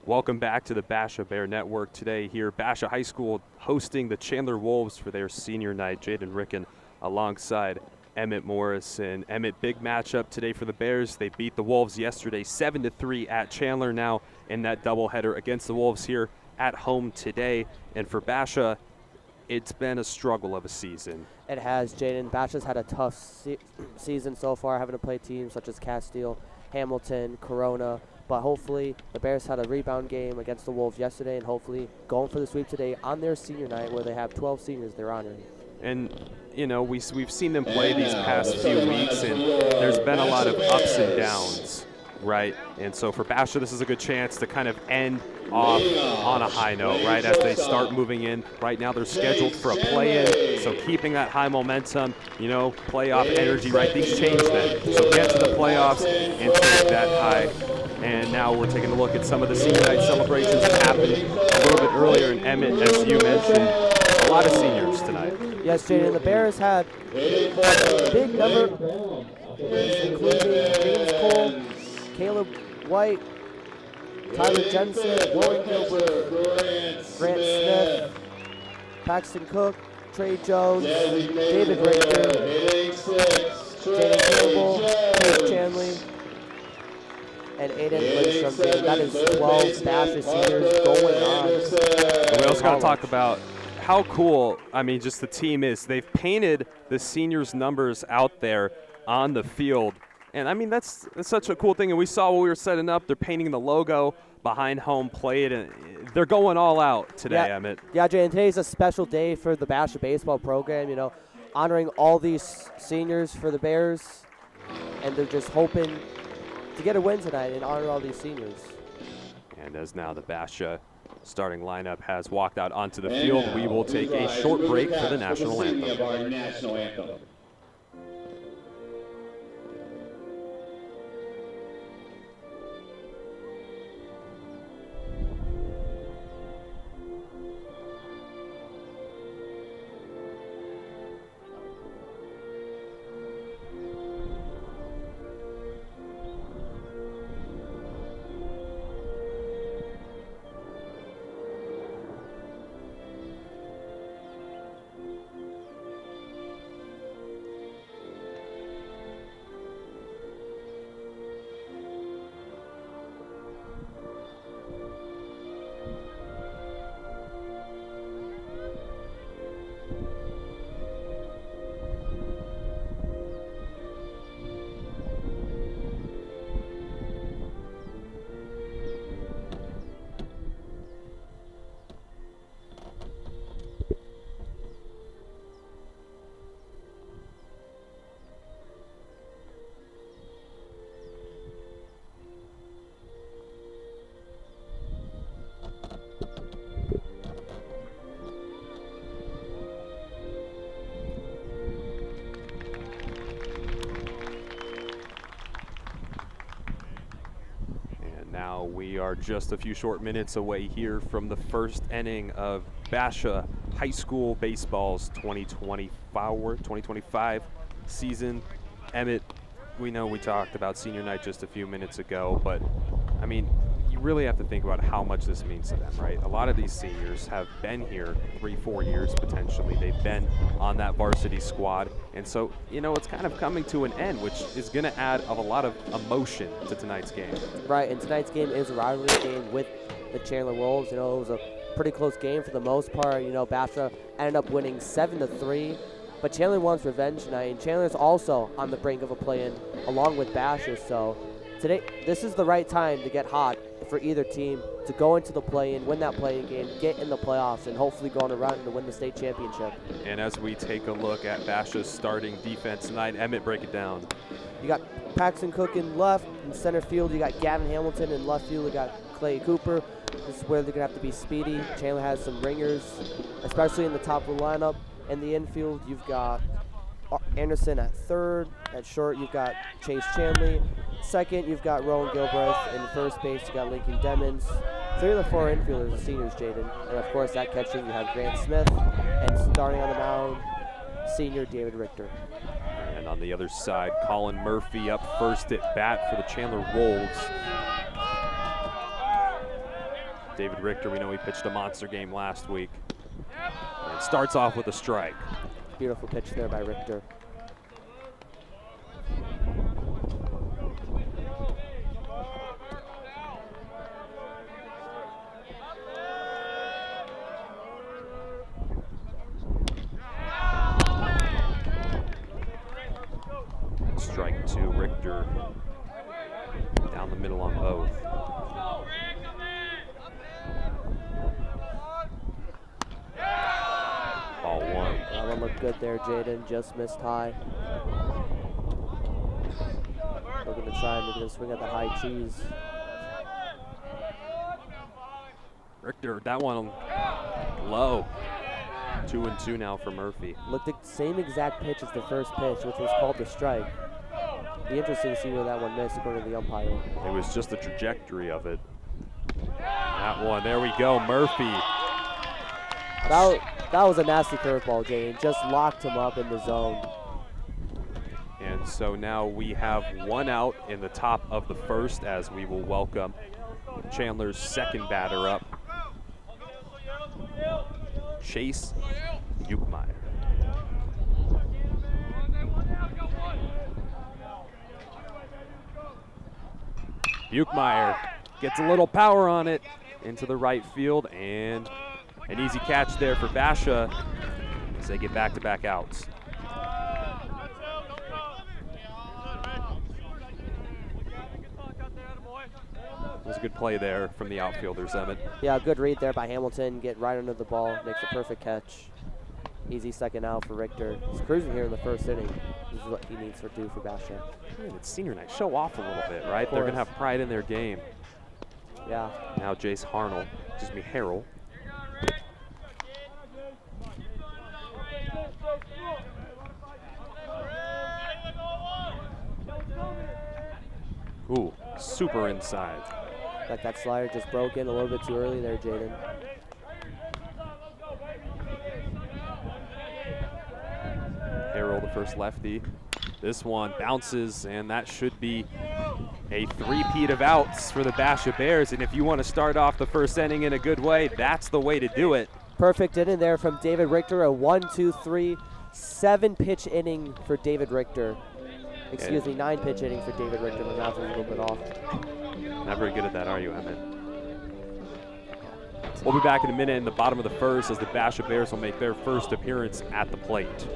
Welcome back to the Basha Bear Network. Today here, Basha High School hosting the Chandler Wolves for their senior night. Jaden Ricken alongside Emmett Morrison. Emmett, big matchup today for the Bears. They beat the Wolves yesterday 7-3 at Chandler, now in that doubleheader against the Wolves here at home today. And for Basha, it's been a struggle of a season. It has, Jaden. Basha's had a tough season so far, having to play teams such as Castile, Hamilton, Corona. But hopefully the Bears had a rebound game against the Wolves yesterday, and hopefully going for the sweep today on their senior night where they have 12 seniors they're honoring. And, you know, we've seen them play these past few weeks, and there's been a lot of ups and downs, right? And so for Basha, this is a good chance to kind of end off on a high note, right, as they start moving in. Right now they're scheduled for a play-in, so keeping that high momentum, you know, playoff energy, right? Things change then. So get to the playoffs and take that high. And now we're taking a look at some of the senior night celebrations that happened a little bit earlier in Emmett, as you mentioned. A lot of seniors tonight. Yes, Jaden, the Bears had a big number, including James Cole, Caleb White, Tyler Jensen, Warren Gilbert, Grant Smith, Paxton Cook, Trey Jones, David Richter, Jaden Campbell, Chase Chandler, and Aiden Lindstrom. That is 12 Basha seniors going on. We also got to talk about how cool, I mean, just the team is. They've painted the seniors' numbers out there on the field. And, I mean, that's such a cool thing. And we saw when we were setting up, they're painting the logo behind home plate. And they're going all out today, Emmett. Yeah, Jay, today's a special day for the Basha baseball program, you know, honoring all these seniors for the Bears. And they're just hoping to get a win tonight and honor all these seniors. And as now the Basha starting lineup has walked out onto the field, we will take a short break for the national anthem. We are just a few short minutes away here from the first inning of Basha High School Baseball's 2025 season. Emmett, we know we talked about senior night just a few minutes ago, but I mean, you really have to think about how much this means to them, right? A lot of these seniors have been here 3-4 years potentially. They've been on that varsity squad. And so, you know, it's kind of coming to an end, which is going to add a lot of emotion to tonight's game. Right, and tonight's game is a rivalry game with the Chandler Wolves. You know, it was a pretty close game for the most part. You know, Basha ended up winning 7-3. But Chandler wants revenge tonight, and Chandler's also on the brink of a play-in along with Basha. So today, this is the right time to get hot for either team to go into the play-in, win that play-in game, get in the playoffs, and hopefully go on a run to win the state championship. And as we take a look at Basha's starting defense tonight, Emmett, break it down. You got Paxton Cook in left. In center field, you got Gavin Hamilton. In left field, you got Clay Cooper. This is where they're going to have to be speedy. Chandler has some ringers, especially in the top of the lineup. In the infield, you've got Anderson at third. At short, you've got Chase Chandler. Second, you've got Rowan Gilbreth. In first base, you got Lincoln Demmons. 3 of the 4 infielders are seniors, Jaden. And of course, at catching, you have Grant Smith. And starting on the mound, senior David Richter. And on the other side, Colin Murphy up first at bat for the Chandler Wolves. David Richter, we know he pitched a monster game last week. And starts off with a strike. Beautiful pitch there by Richter. Strike 2, Richter. Down the middle on both. Ball 1. That one looked good there, Jaden. Just missed high. Looking to try and maybe gonna swing at the high cheese. Richter, that one low. 2-2 now for Murphy. Looked the same exact pitch as the first pitch, which was called the strike. Be interesting to see where that one missed according to the umpire. It was just the trajectory of it. That one, there we go, Murphy. That was a nasty curveball, Jaden. Just locked him up in the zone. And so now we have 1 out in the top of the first as we will welcome Chandler's second batter up, Chase Buchmeyer. Buchmeyer gets a little power on it into the right field, and an easy catch there for Basha as they get back-to-back outs. It was a good play there from the outfielders, Emmett. Yeah, good read there by Hamilton. Get right under the ball, makes a perfect catch. Easy second out for Richter. He's cruising here in the first inning. This is what he needs to do for Basha. Man, it's senior night. Show off a little bit, right? They're going to have pride in their game. Yeah. Now Jace Harrell. Ooh, super inside. Like that slider just broke in a little bit too early there, Jaden. Harrell, the first lefty. This one bounces, and that should be a three-peat of outs for the Basha Bears. And if you want to start off the first inning in a good way, that's the way to do it. Perfect inning there from David Richter. A 1-2-3, 7-pitch inning for David Richter. Excuse me, 9-pitch inning for David Richter. My mouth is a little bit off. Not very good at that, are you, Emmett? We'll be back in a minute in the bottom of the first as the Basha Bears will make their first appearance at the plate.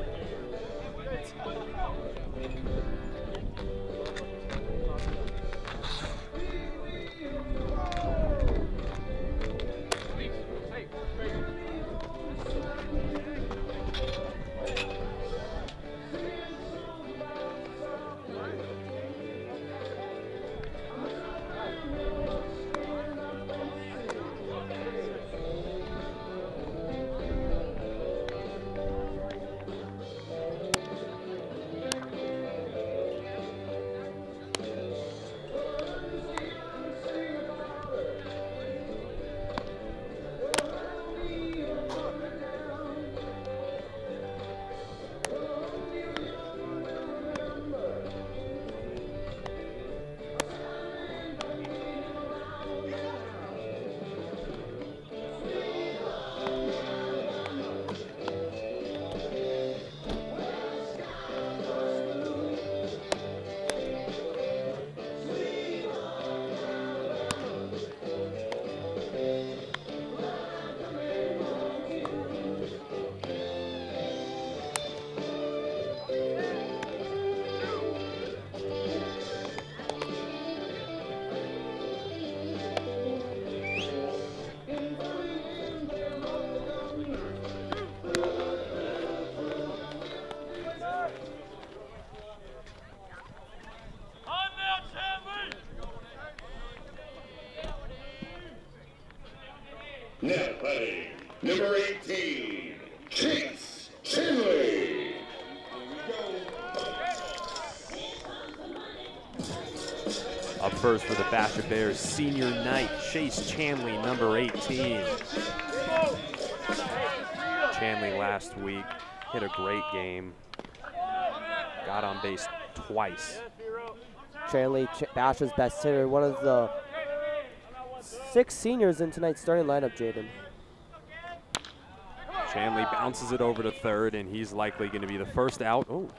Now playing number 18, Chase Chandler. Up first for the Basha Bears senior night, Chase Chandler, number 18. Chandler last week hit a great game. Got on base twice. Chandler, Basha's best hitter, one of the 6 seniors in tonight's starting lineup, Jaden. Chandler bounces it over to third, and he's likely going to be the first out. Oh,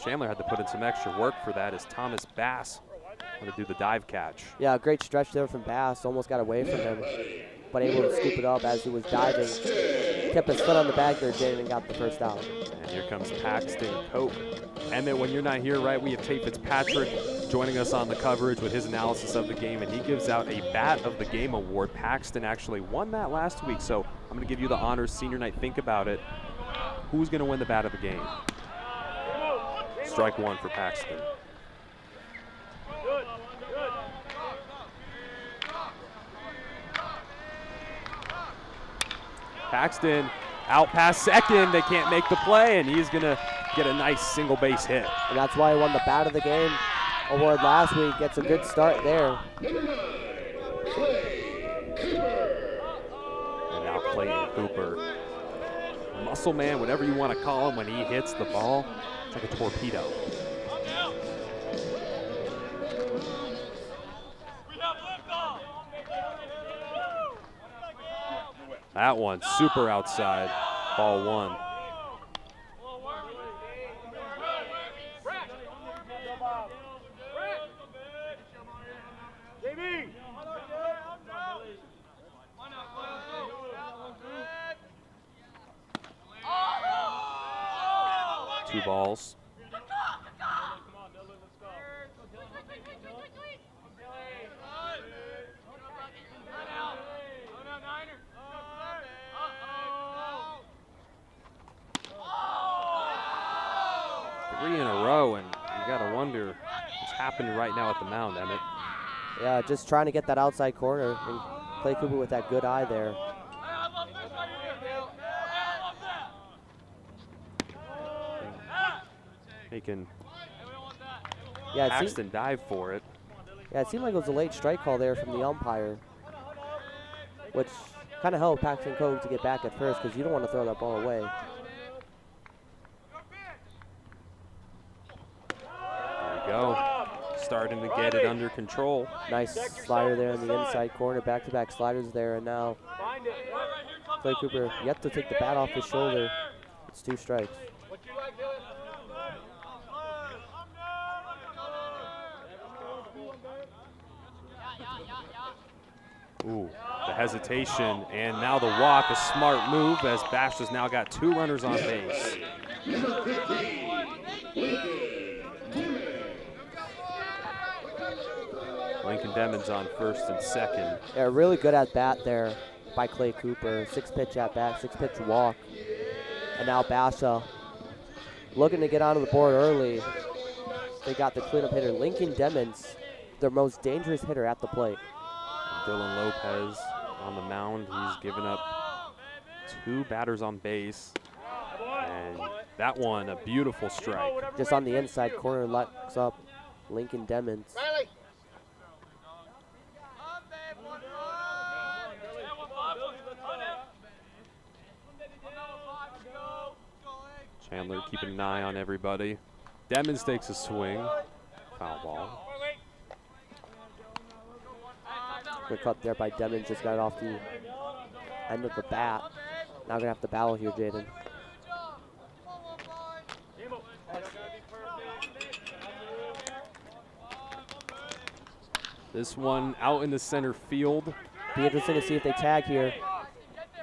Chandler had to put in some extra work for that as Thomas Bass going to do the dive catch. Yeah, great stretch there from Bass. Almost got away from him, but able to scoop it up as he was diving. Kept his foot on the bag there, Jaden, and got the first out. And here comes Paxton Cope. And then when you're not here, right, we have Tate Fitzpatrick joining us on the coverage with his analysis of the game, and he gives out a Bat of the Game award. Paxton actually won that last week, so I'm going to give you the honors senior night. Think about it. Who's going to win the Bat of the Game? Strike one for Paxton. Paxton out past second. They can't make the play, and he's going to get a nice single base hit. And that's why he won the Bat of the Game award last week. Gets a good start there. And now Clayton Cooper. Muscle man, whatever you want to call him, when he hits the ball, it's like a torpedo. That one super outside, ball one. Two balls. Three in a row, and you gotta wonder what's happening right now at the mound, Emmett. Yeah, just trying to get that outside corner, and Clay Cooper with that good eye there. Making Yeah, Paxton dive for it. it seemed like it was a late strike call there from the umpire, which kind of helped Paxton Cope to get back at first because you don't want to throw that ball away. There we go. Starting to get it under control. Nice slider there in the inside corner, back-to-back sliders there, and now Clay Cooper yet to take the bat off his shoulder. It's 2 strikes. Ooh, the hesitation, and now the walk, a smart move as Basha's now got 2 runners on base. Lincoln Demons on first and second. Yeah, really good at bat there by Clay Cooper. 6-pitch at bat, 6-pitch walk. And now Basha looking to get onto the board early. They got the cleanup hitter, Lincoln Demons, their most dangerous hitter at the plate. Dylan Lopez on the mound. He's given up 2 batters on base. And that one, a beautiful strike. Just on the inside corner, locks up Lincoln Demons. Chandler keeping an eye on everybody. Demons takes a swing. Foul ball. Good cut there by Demons, just got it off the end of the bat. Now gonna have to battle here, Jaden. This one out in the center field. Be interesting to see if they tag here.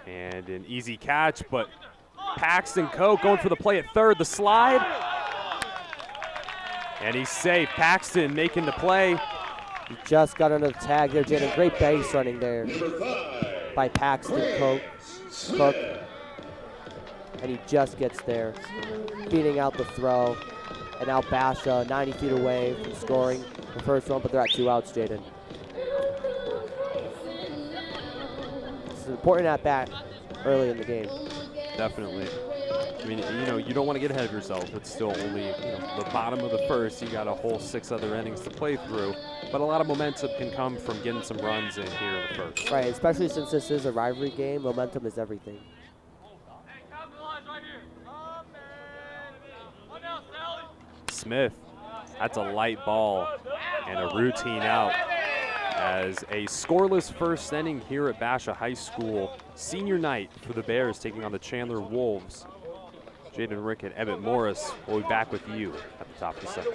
And an easy catch, but Paxton Cope going for the play at third, the slide. And he's safe. Paxton making the play. He just got under the tag there, Jaden. Great base running there by Paxton Cook. And he just gets there, beating out the throw. And now Basha 90 feet away from scoring the first one, but they're at 2 outs, Jaden. This is an important at bat early in the game. Definitely. I mean, you know, you don't want to get ahead of yourself. It's still only the bottom of the first. You got a whole 6 other innings to play through. But a lot of momentum can come from getting some runs in here in the first. Right, especially since this is a rivalry game, momentum is everything. Smith, that's a light ball and a routine out. as a scoreless first inning here at Basha High School. Senior night for the Bears taking on the Chandler Wolves. Jaden Rick and Emmett Morris will be back with you at the top of the second.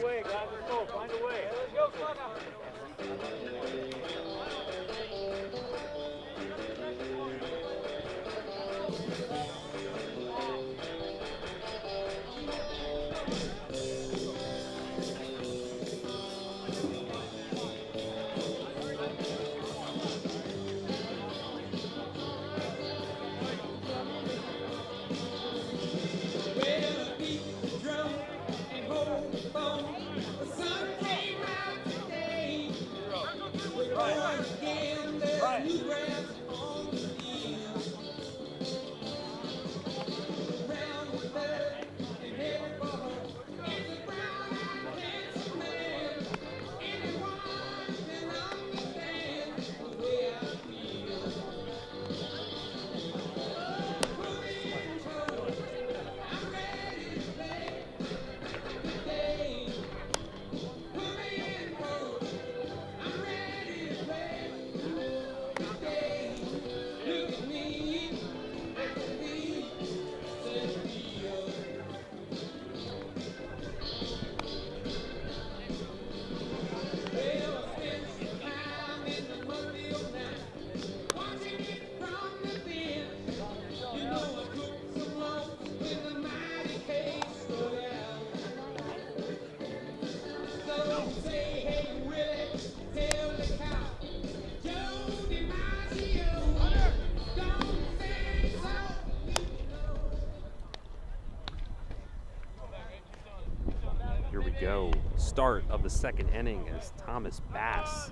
Start of the second inning as Thomas Bass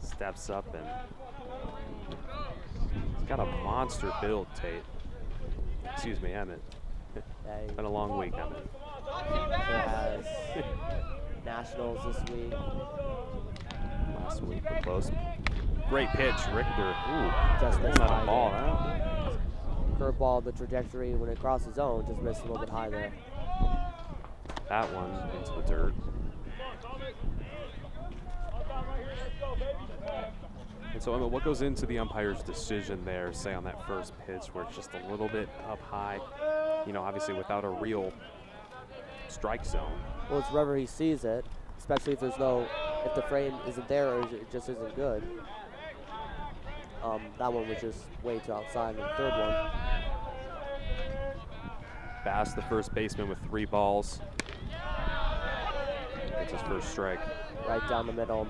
steps up, and he's got a monster build, Tate. Excuse me, Emmett. It's been a long week, Emmett. Has Nationals this week. Last week, but close. Great pitch, Richter. Ooh, Just missed not high a ball, there. huh? Curveball, the trajectory when it crosses zone, just missed a little bit high there. That one into the dirt. And so, Emma, what goes into the umpire's decision there, say on that first pitch where it's just a little bit up high, you know, obviously without a real strike zone? Well, it's wherever he sees it, especially if there's no, if the frame isn't there or it just isn't good. That one was just way too outside in the third one. Bass, the first baseman, with 3 balls. Gets his first strike. Right down the middle.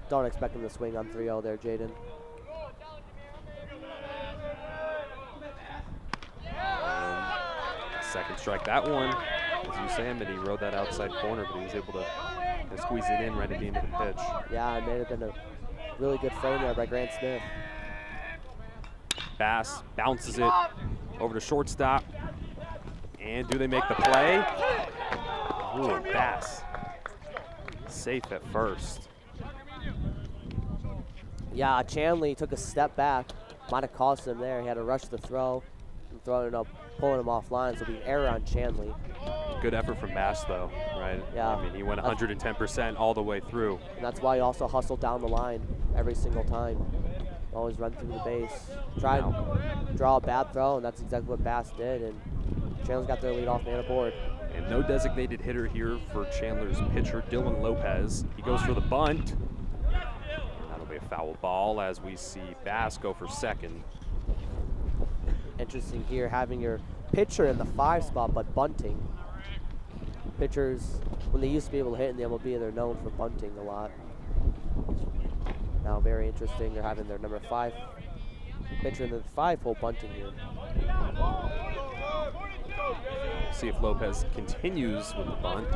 Don't expect him to swing on 3-0 there, Jaden. Second strike. That one, as you say, but he rode that outside corner, but he was able to squeeze it in right at the end of the pitch. Yeah, it may have been a really good frame there by Grant Smith. Bass bounces it over to shortstop. And do they make the play? Ooh, Bass safe at first. Yeah, Chandler took a step back. Might have cost him there. He had to rush the throw and throwing it up, pulling him offline. So it'll be an error on Chandler. Good effort from Bass, though, right? Yeah. I mean, he went 110% all the way through. And that's why he also hustled down the line every single time. Always run through the base. Try and draw a bad throw, and that's exactly what Bass did. And Chandler's got their leadoff man aboard. And no designated hitter here for Chandler's pitcher, Dylan Lopez. He goes for the bunt. That'll be a foul ball as we see Bass go for second. Interesting here, having your pitcher in the 5 spot, but bunting. Pitchers, when they used to be able to hit in the MLB, they're known for bunting a lot. Now, very interesting, they're having their number 5 pitcher in the 5-hole bunting here. See if Lopez continues with the bunt.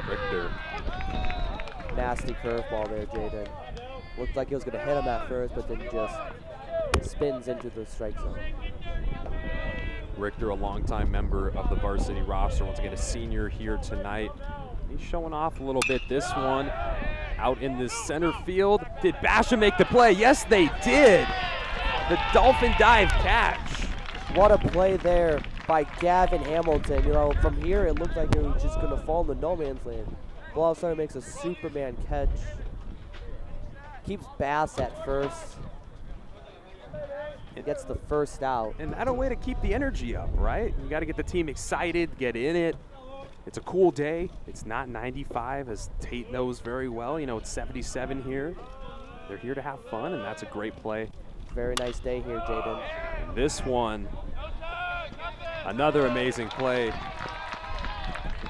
Richter. Nasty curveball there, Jaden. Looked like he was going to hit him at first, but then just spins into the strike zone. Richter, a longtime member of the varsity roster, once again a senior here tonight. He's showing off a little bit. This one out in the center field. Did Basha make the play? Yes, they did. The dolphin dive catch. What a play there by Gavin Hamilton. You know, from here it looked like it was just gonna fall into no man's land. But all of a sudden makes a Superman catch. Keeps Bass at first. It gets the first out. And that a way to keep the energy up, right? You got to get the team excited, get in it. It's a cool day. It's not 95, as Tate knows very well. You know, it's 77 here. They're here to have fun, and that's a great play. Very nice day here, Jaden. And this one, another amazing play.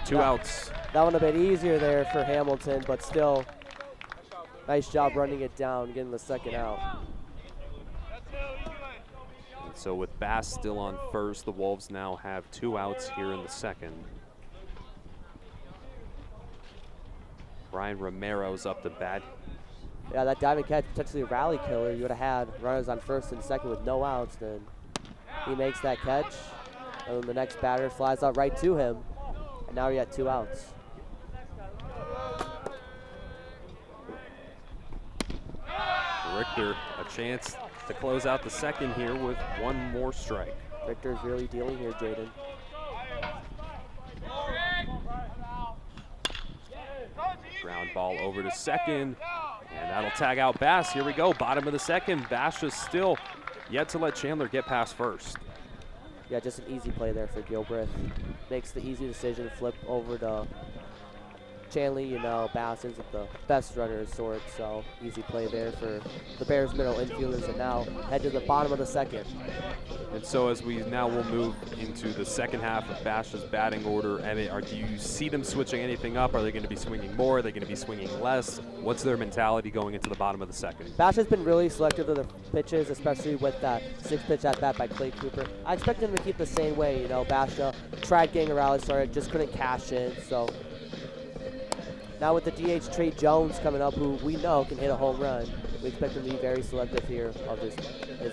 2 outs. That one a bit easier there for Hamilton, but still, nice job running it down, getting the second out. And so with Bass still on first, the Wolves now have 2 outs here in the second. Brian Romero's up to bat. Yeah, that diving catch, potentially a rally killer. You would have had runners on first and second with no outs. Then he makes that catch, and then the next batter flies out right to him, and now he had 2 outs. Richter, a chance to close out the second here with 1 more strike. Richter's really dealing here, Jaden. Ground ball over to second, and that'll tag out Bass. Here we go, bottom of the second. Basha still yet to let Chandler get past first. Yeah, just an easy play there for Gilbreth. Makes the easy decision, flip over to Chandler. You know, Bass isn't the best runner of sorts, so easy play there for the Bears middle infielders, and now head to the bottom of the second. And so as we now will move into the second half of Basha's batting order, Emmett, do you see them switching anything up? Are they going to be swinging more? Are they going to be swinging less? What's their mentality going into the bottom of the second? Basha's been really selective of the pitches, especially with that 6-pitch at bat by Clay Cooper. I expect him to keep the same way. You know, Basha tried getting a rally started, just couldn't cash in. So now with the DH Trey Jones coming up, who we know can hit a home run, we expect him to be very selective here of his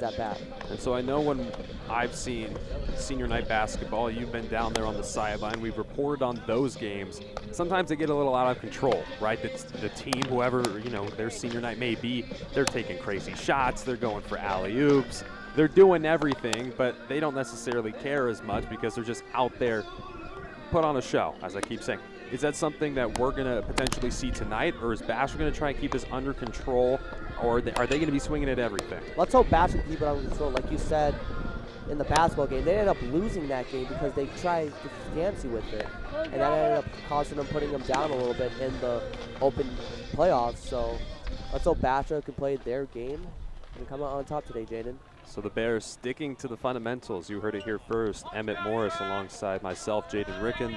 at bat. And so I know when I've seen senior night basketball, you've been down there on the sideline. We've reported on those games. Sometimes they get a little out of control, right? The team, whoever, you know, their senior night may be, they're taking crazy shots. They're going for alley-oops. They're doing everything, but they don't necessarily care as much because they're just out there, put on a show, as I keep saying. Is that something that we're going to potentially see tonight, or is Basha going to try and keep this under control, or are they going to be swinging at everything? Let's hope Basha can keep it under control. Like you said in the basketball game, they ended up losing that game because they tried to fancy with it, and that ended up causing them, putting them down a little bit in the open playoffs. So let's hope Basha can play their game and come out on top today, Jaden. So the Bears sticking to the fundamentals. You heard it here first. Emmett Morris alongside myself, Jaden Ricken.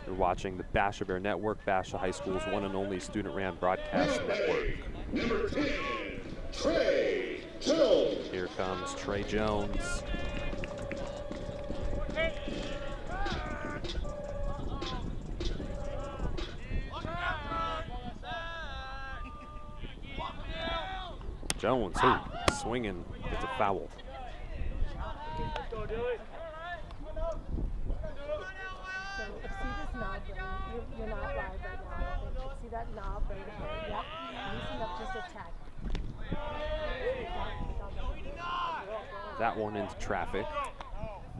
You're watching the Basha Bear Network, Basha High School's one and only student-ran broadcast network. Number 10, Trey Jones. Here comes Trey Jones. Jones, swinging, gets a foul. You're not live right now. See that knob right there? Yep. Loosen up just a tad. That one into traffic.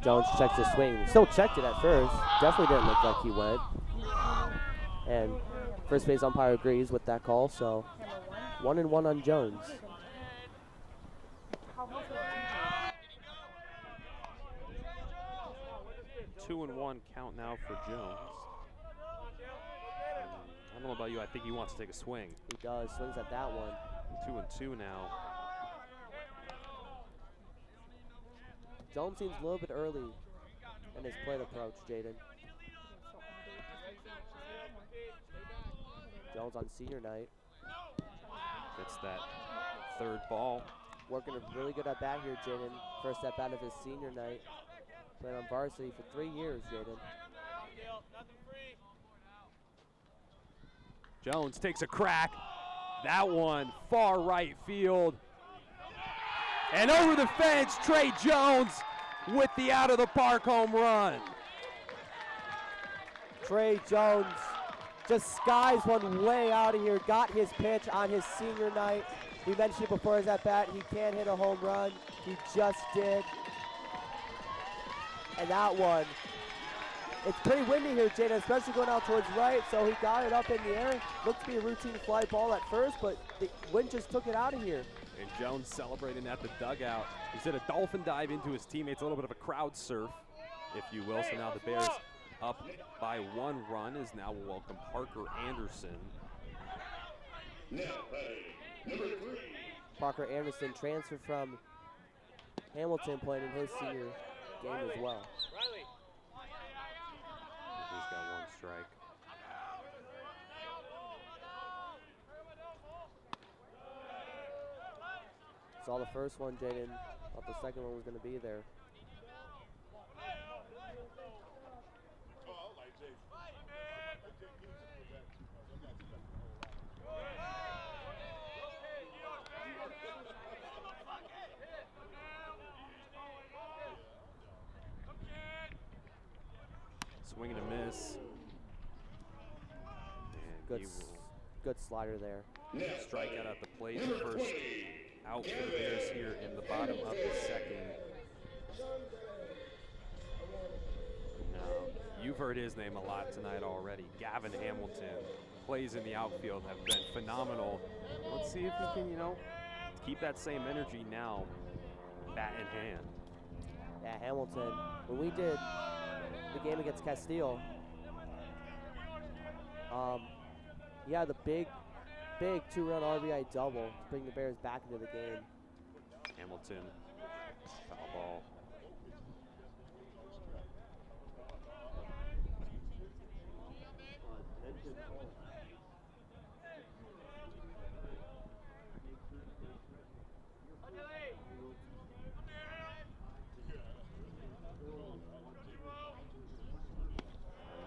Jones checks his swing. Still checked it at first. Definitely didn't look like he went. And first base umpire agrees with that call, so 1-1 on Jones. 2-1 count now for Jones. I don't know about you, I think he wants to take a swing. He does, swings at that one. 2-2 now. Jones seems a little bit early in his plate approach, Jaden. Jones on senior night. Gets that third ball. Working a really good at bat here, Jaden. First at bat of his senior night. Played on varsity for 3 years, Jaden. Jones takes a crack. That one, far right field. And over the fence, Trey Jones with the out of the park home run. Trey Jones just skies one way out of here. Got his pitch on his senior night. We mentioned it before his at bat. He can hit a home run. He just did. And that one, it's pretty windy here, Jaden, especially going out towards right, so he got it up in the air. Looked to be a routine fly ball at first, but the wind just took it out of here. And Jones celebrating at the dugout. He did a dolphin dive into his teammates, a little bit of a crowd surf, if you will. So now the Bears up by 1 run as now will welcome Parker Anderson. Now batting, number 3. Parker Anderson transferred from Hamilton, playing in his senior game as well. He's got 1 strike. Saw the first one, Jaden. Thought the second one was going to be there. Swing and a miss. And Good slider there. Strikeout at the plate. The first out for the Bears here in the bottom of the second. Now, you've heard his name a lot tonight already. Gavin Hamilton. Plays in the outfield have been phenomenal. Let's see if he can, keep that same energy now, bat in hand. Yeah, Hamilton. When we did the game against Castile, he had the big 2-run RBI double to bring the Bears back into the game. Hamilton, foul ball.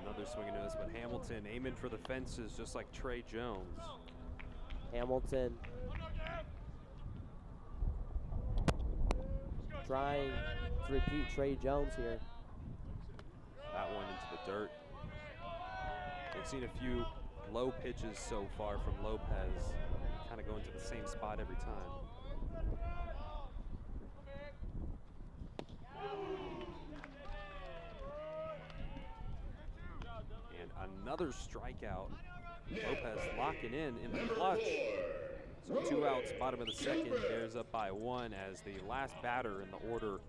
Another swing and miss, but Hamilton aiming for the fences just like Trey Jones. Hamilton trying to repeat Trey Jones here. That one into the dirt. We've seen a few low pitches so far from Lopez, kind of going to the same spot every time. And another strikeout. Lopez locking in the clutch. So 2 outs, bottom of the second. Bears up by 1 as the last batter in the order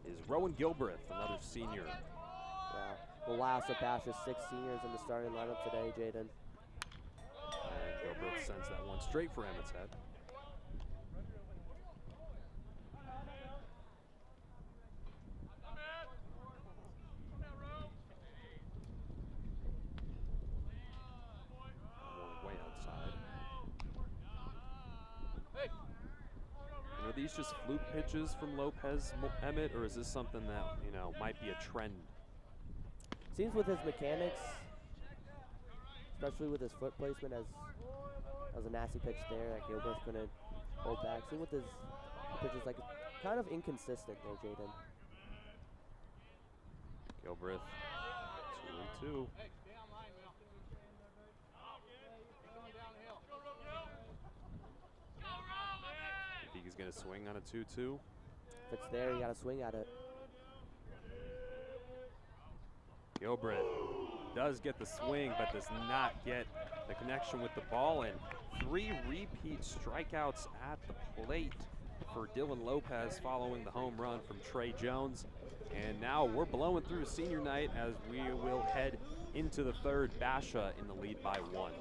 is Rowan Gilbreth, another senior. Yeah, the last of Basha's 6 seniors in the starting lineup today, Jaden. And Gilbreth sends that one straight for Emmett's head. Way outside. And are these just fluke pitches from Lopez, Emmett, or is this something that, might be a trend? Seems with his mechanics, especially with his foot placement, as a nasty pitch there that Gilbreth couldn't hold back. Seems with his pitches, like kind of inconsistent there, Jaden. Gilbreth, 2-2. You think he's going to swing on a 2-2? If it's there, you got to swing at it. Gilbreth does get the swing, but does not get the connection with the ball. And 3 repeat strikeouts at the plate for Dylan Lopez following the home run from Trey Jones. And now we're blowing through senior night as we will head into the third. Basha in the lead by 1.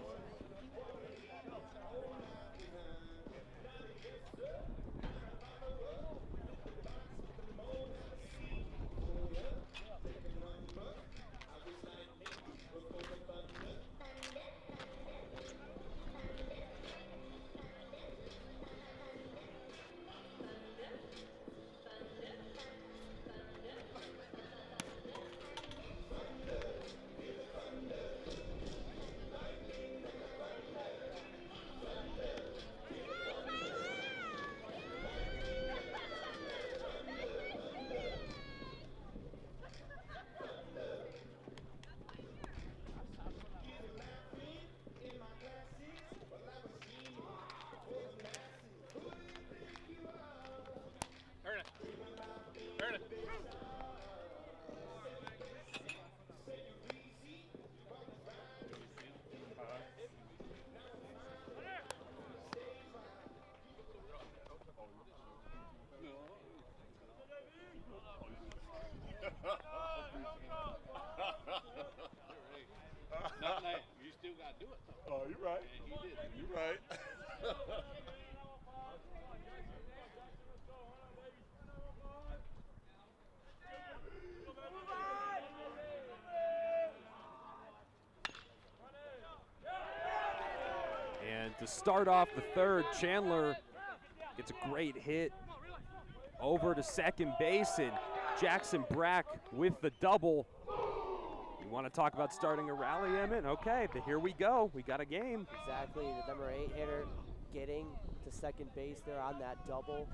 Oh, you're right. You're right. And to start off the third, Chandler gets a great hit over to second base, and Jackson Brack with the double. You want to talk about starting a rally, Emmett? Okay, here we go. We got a game. Exactly, the number 8 hitter getting to second base there on that double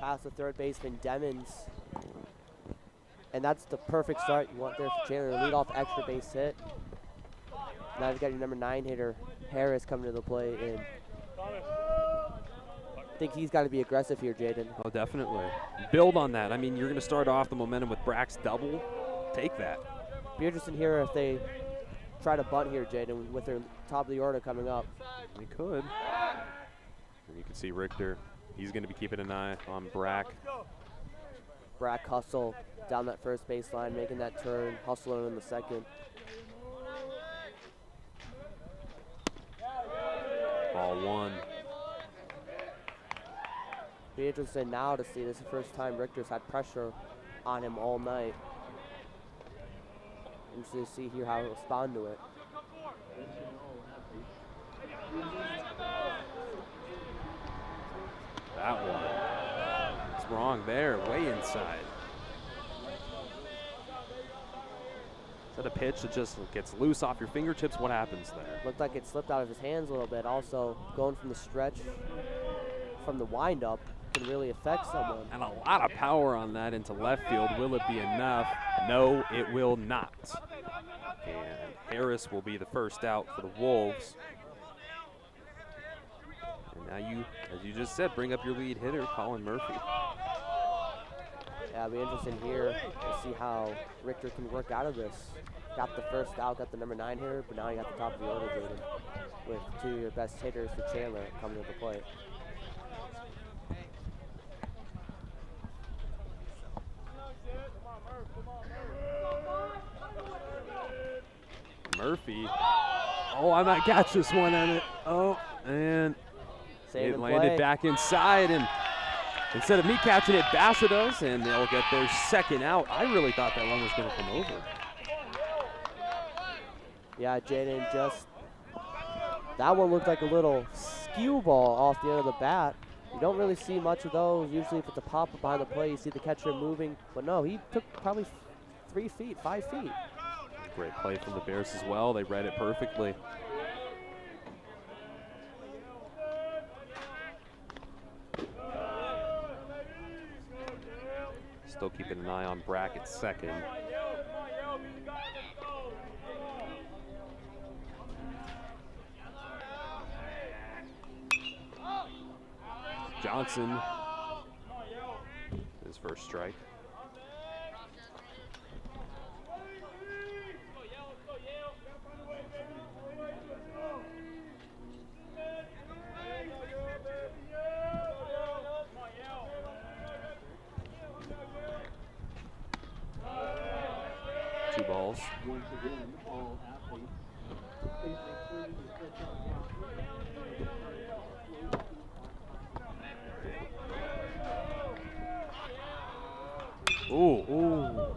past the third baseman Demons. And that's the perfect start you want there for Chandler. Lead off extra base hit. Now you've got your number 9 hitter Harris coming to the plate, and I think he's got to be aggressive here, Jaden. Oh, definitely. Build on that. I mean, you're going to start off the momentum with Brack's double. Take that. Be interesting here if they try to bunt here, Jaden, with their top of the order coming up. They could. And you can see Richter. He's going to be keeping an eye on Brack. Brack hustle down that first baseline, making that turn, hustling in the second. Ball 1. Be interested now to see this is the first time Richter's had pressure on him all night. Interested to see here how he'll respond to it. That one. It's wrong there, way inside. Is that a pitch that just gets loose off your fingertips? What happens there? Looked like it slipped out of his hands a little bit. Also, going from the stretch, from the windup, can really affect someone. And a lot of power on that into left field. Will it be enough? No, it will not. And Harris will be the first out for the Wolves. And now you, as you just said, bring up your lead hitter, Colin Murphy. Yeah, it'll be interesting here to see how Richter can work out of this. Got the first out, got the number 9 hitter, but now you got the top of the order, Jaden, with 2 of your best hitters for Chandler coming to the plate. Murphy. Oh, I might catch this one on it. Oh, and Save it and landed play. back inside, and instead of me catching it, Basha does, and they'll get their second out. I really thought that one was going to come over. Yeah, Jaden, just that one looked like a little skew ball off the end of the bat. You don't really see much of those. Usually if it's a pop-up behind the plate, you see the catcher moving. But no, he took probably 3 feet, 5 feet. Great play from the Bears as well. They read it perfectly. Still keeping an eye on Brackett second. Johnson, his first strike. Two balls. Ooh.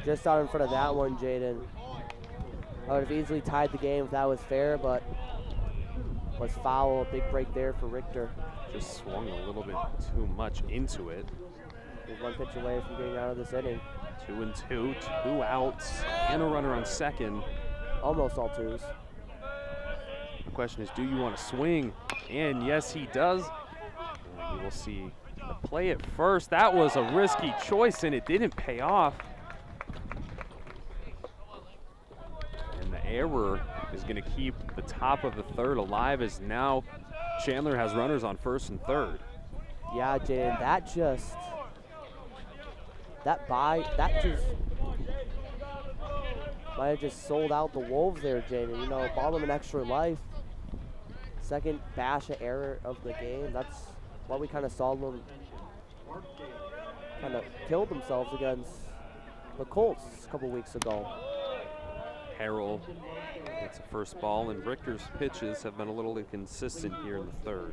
Just out in front of that one, Jaden. I would have easily tied the game if that was fair, but was foul. A big break there for Richter. Just swung a little bit too much into it. He's 1 pitch away from getting out of this inning. 2-2, 2 outs, and a runner on second. Almost all 2s. The question is, do you want to swing? And yes, he does. And we will see the play at first. That was a risky choice, and it didn't pay off. And the error is going to keep the top of the third alive, as now Chandler has runners on first and third. Yeah, Jaden, that just might have just sold out the Wolves there, Jaden. You know, bought them an extra life. Second Basha error of the game. That's what we kind of saw them kind of kill themselves against the Colts a couple weeks ago. Harrell That's a first ball, and Richter's pitches have been a little inconsistent here in the third.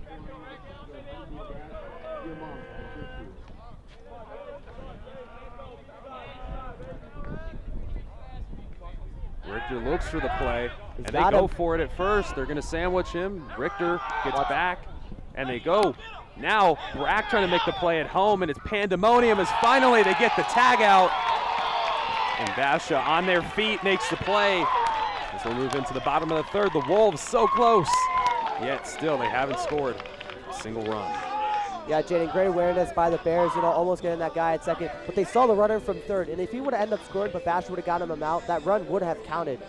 Richter looks for the play, and they go for it at first. They're going to sandwich him. Richter gets back, and they go. Now, Brack trying to make the play at home, and it's pandemonium as finally they get the tag out. And Basha on their feet makes the play. As we move into the bottom of the third, the Wolves so close, yet still they haven't scored a single run. Yeah, Jaden, great awareness by the Bears, almost getting that guy at second. But they saw the runner from third, and if he would have ended up scoring, but Basha would have gotten him out, that run would have counted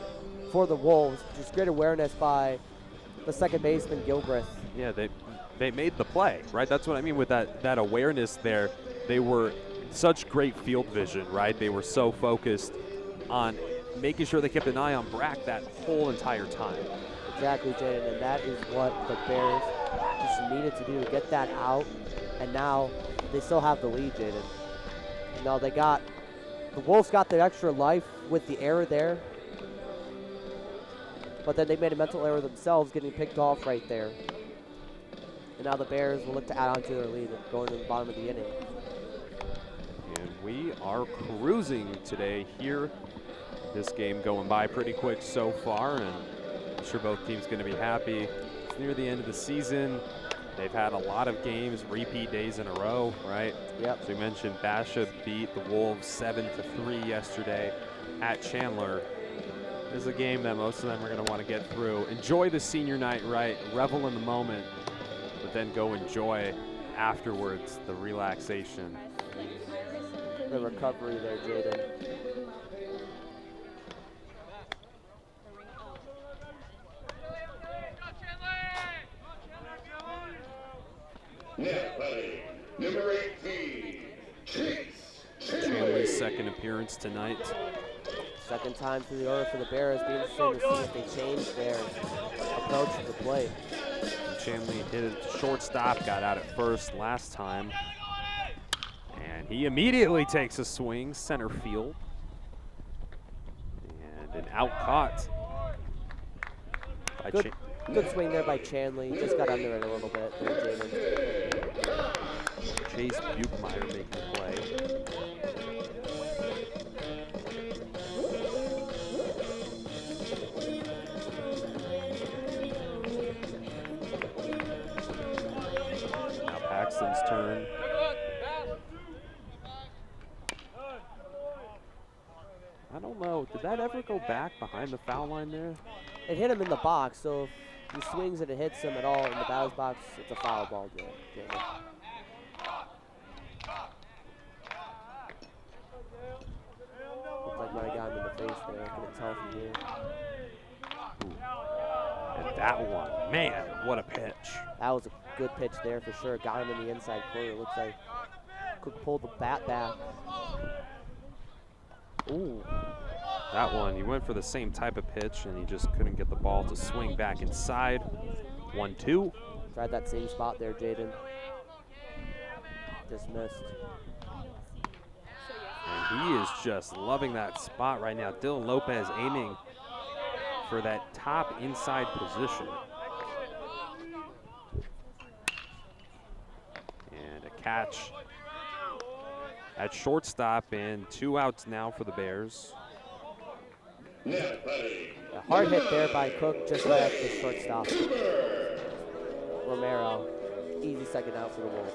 for the Wolves. Just great awareness by the second baseman, Gilbreth. Yeah, they made the play, right? That's what I mean with that awareness there. They were such great field vision, right? They were so focused on making sure they kept an eye on Brack that whole entire time. Exactly, Jaden, and that is what the Bears just needed to do to get that out. And now they still have the lead, Jaden. The Wolves got their extra life with the error there. But then they made a mental error themselves, getting picked off right there. And now the Bears will look to add on to their lead going to the bottom of the inning. And we are cruising today here. This game going by pretty quick so far, and I'm sure both teams going to be happy. It's near the end of the season. They've had a lot of games, repeat days in a row, right? Yep. So you mentioned Basha beat the Wolves 7-3 yesterday at Chandler. This is a game that most of them are going to want to get through. Enjoy the senior night, right? Revel in the moment, but then go enjoy afterwards the relaxation. The recovery there, Jaden. Number 18, Chase. Chandler's second appearance tonight. Second time through the order for the Bears. Be interesting to see if they change their approach to the plate. Chandler hit it shortstop, got out at first last time. And he immediately takes a swing, center field. And an out caught. Good swing there by Chandler. Just got under it a little bit there, Jaden. Chase Buchmeyer making the play. Now Paxton's turn. I don't know, did that ever go back behind the foul line there? It hit him in the box, so if he swings and it hits him at all in the batter's box, it's a foul ball, Jaden. Looks like might have got him in the face there. I couldn't tell from here. And that one, man, what a pitch. That was a good pitch there for sure. Got him in the inside corner. Looks like could pull the bat back. Ooh. That one, he went for the same type of pitch and he just couldn't get the ball to swing back inside. 1-2. Tried that same spot there, Jaden. Just missed. And he is just loving that spot right now. Dylan Lopez aiming for that top inside position. And a catch at shortstop, and 2 outs now for the Bears. A hard hit there by Cook, just right at the shortstop. Romero, easy second out for the Wolves.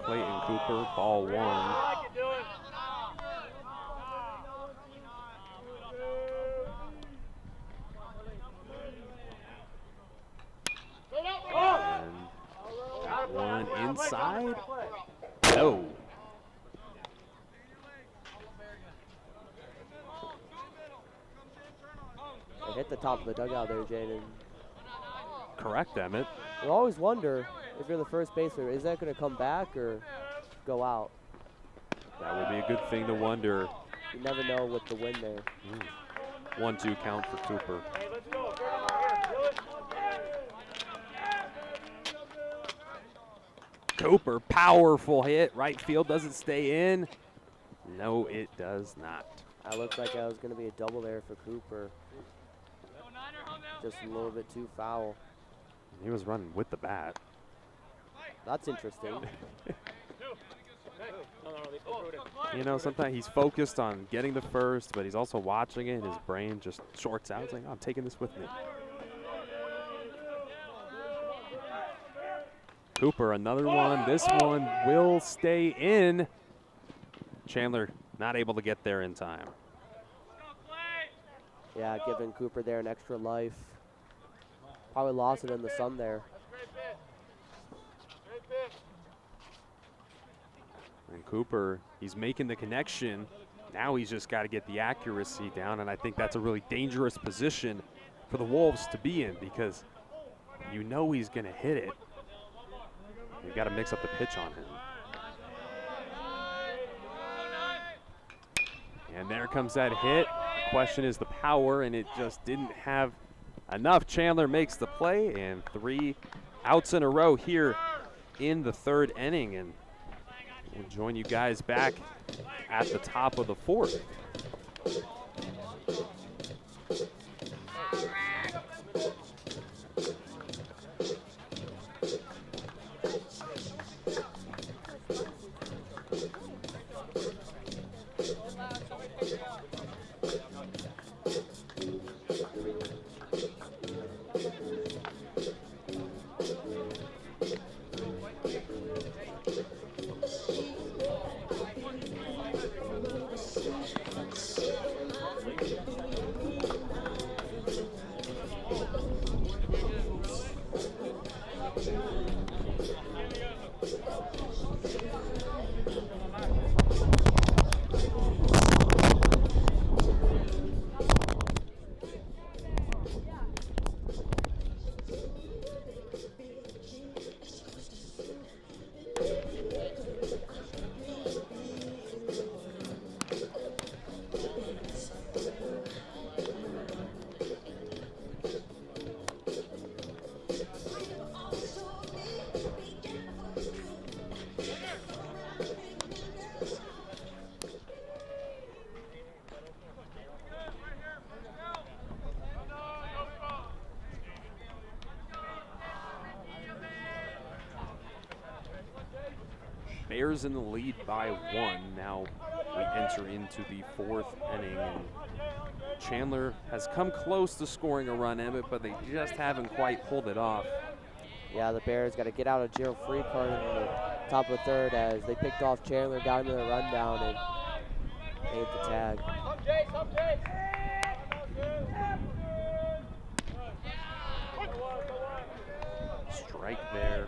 Clayton Cooper, ball 1. One inside. No. They hit the top of the dugout there, Jaden. Correct, Emmett. You always wonder if you're the first baseman, is that going to come back or go out? That would be a good thing to wonder. You never know with the wind there. 1-2 count for Cooper. Cooper, powerful hit. Right field doesn't stay in. No, it does not. That looked like that was going to be a double there for Cooper. Just a little bit too foul. He was running with the bat. That's interesting. You know, sometimes he's focused on getting the first, but he's also watching it, and his brain just shorts out. It's like, oh, I'm taking this with me. Cooper, another one. This one will stay in. Chandler not able to get there in time. Yeah, giving Cooper there an extra life. Probably lost it in the sun there. And Cooper, he's making the connection. Now he's just got to get the accuracy down, and I think that's a really dangerous position for the Wolves to be in because you know he's going to hit it. You've got to mix up the pitch on him. And there comes that hit. The question is the power, and it just didn't have enough. Chandler makes the play, and 3 outs in a row here in the 3rd inning. And we'll join you guys back at the top of the 4th. Bears in the lead by 1. Now we enter into the 4th inning. And Chandler has come close to scoring a run in it, but they just haven't quite pulled it off. Yeah, the Bears got to get out a jail free card in the top of the 3rd as they picked off Chandler, got him in the rundown, and made the tag. Strike there.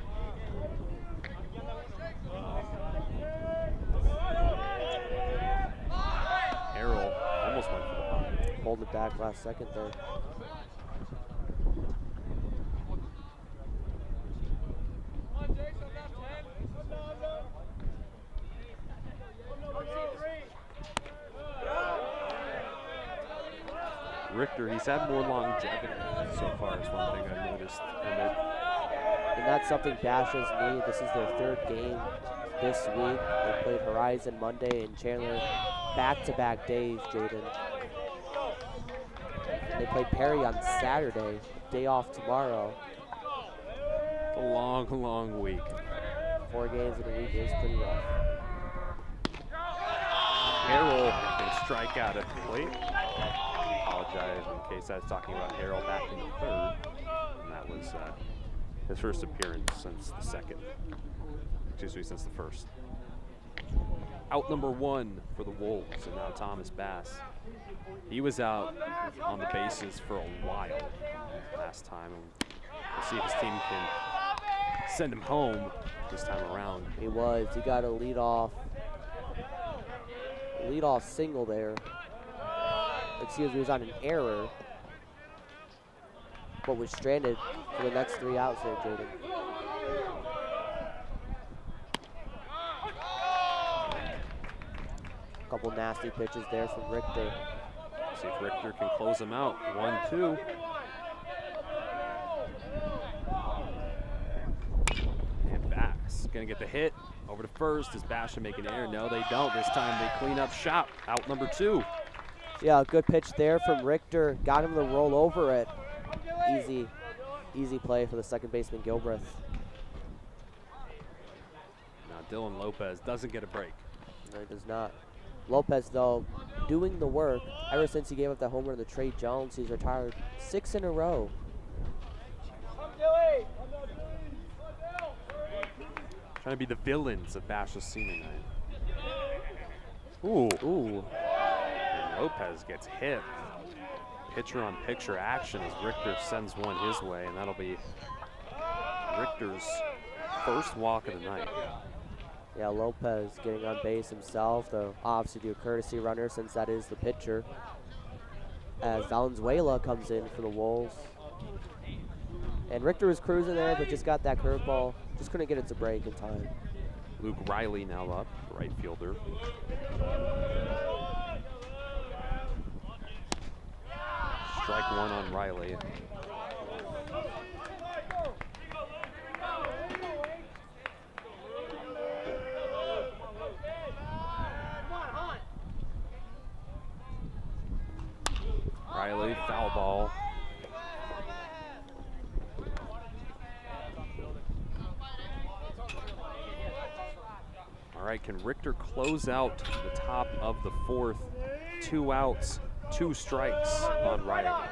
Harrell almost went for the bunt. Pulled it back last second there. Richter, he's had more longevity so far is one thing I've noticed. And that's something Basha's need. This is their 3rd game this week. They played Horizon Monday and Chandler back-to-back days, Jaden. They play Perry on Saturday, day off tomorrow. A long, long week. 4 games in a week is pretty rough. Harrell can strike out at the plate. Apologize in case I was talking about Harrell back in the 3rd. And that was his first appearance since the 2nd. Excuse me, since the 1st. Out number 1 for the Wolves, and now Thomas Bass. He was out on the bases for a while last time. And we'll see if his team can send him home this time around. He was. He got a leadoff single there. Excuse me, he was on an error, but was stranded for the next 3 outs there, Jaden. Couple nasty pitches there from Richter. See if Richter can close him out. 1-2. And Bass going to get the hit. Over to first. Does Basha make an error? No, they don't. This time they clean up shop. Out number 2. Yeah, good pitch there from Richter. Got him to roll over it. Easy play for the second baseman, Gilbreth. Now Dylan Lopez doesn't get a break. No, he does not. Lopez, though, doing the work. Ever since he gave up that homer to Trey Jones, he's retired 6 in a row. Trying to be the villains of Basha's senior night. Ooh. And Lopez gets hit. Pitcher-on-picture action as Richter sends one his way, and that'll be Richter's first walk of the night. Yeah, Lopez getting on base himself, though obviously do a courtesy runner since that is the pitcher. As Valenzuela comes in for the Wolves. And Richter was cruising there, but just got that curveball. Just couldn't get it to break in time. Luke Riley now up, right fielder. Strike 1 on Riley. Riley, foul ball. All right, can Richter close out the top of the 4th? 2 outs, 2 strikes on Riley.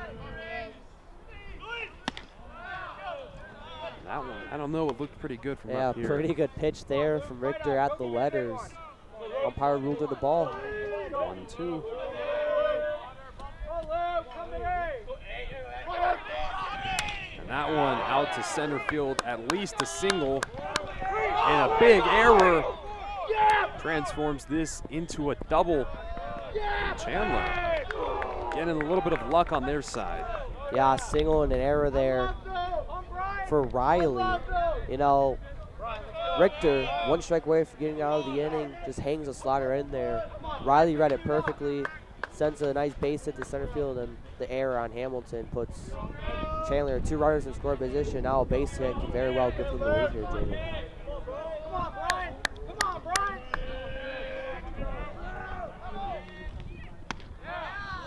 That one, I don't know, it looked pretty good from up here. Yeah, pretty good pitch there from Richter at the letters. Umpire ruled it a ball. 1-2. And that one out to center field, at least a single. And a big error transforms this into a double. And Chandler getting a little bit of luck on their side. Yeah, a single and an error there for Riley. You know, Richter, 1 strike away from getting out of the inning, just hangs a slider in there. Riley read it perfectly, sends a nice base hit to center field, and then the error on Hamilton puts Chandler 2 runners in score position. Now a base hit can very well give them the lead here, Jaden.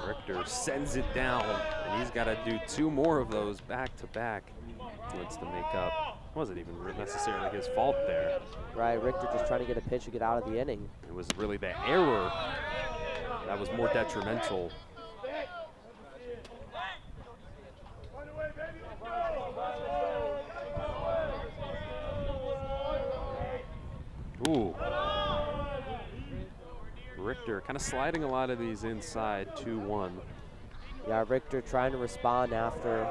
Richter sends it down, and he's got to do 2 more of those back-to-back. Wants to make up. Wasn't even necessarily his fault there. Right, Richter just trying to get a pitch to get out of the inning. It was really the error that was more detrimental. Ooh. Richter kind of sliding a lot of these inside, 2-1. Yeah, Richter trying to respond after,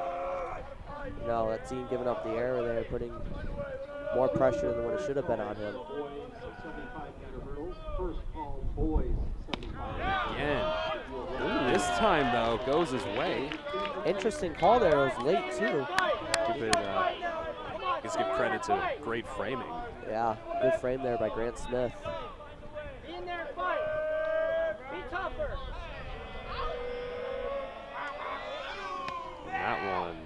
you know, that team giving up the error there, putting more pressure than what it should have been on him. Again. Ooh, this time, though, goes his way. Interesting call there. It was late, too. Let's give credit to great framing. Yeah, good frame there by Grant Smith. And that one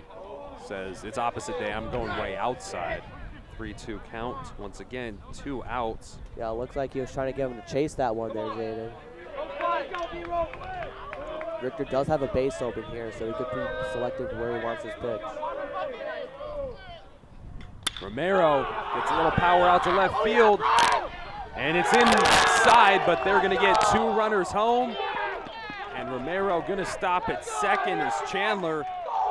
says it's opposite day. I'm going way outside. 3-2 count. Once again, 2 outs. Yeah, it looks like he was trying to get him to chase that one there, Jaden. Richter does have a base open here, so he could be selective where he wants his pitch. Romero gets a little power out to left field, and it's inside, but they're going to get 2 runners home. And Romero going to stop at second as Chandler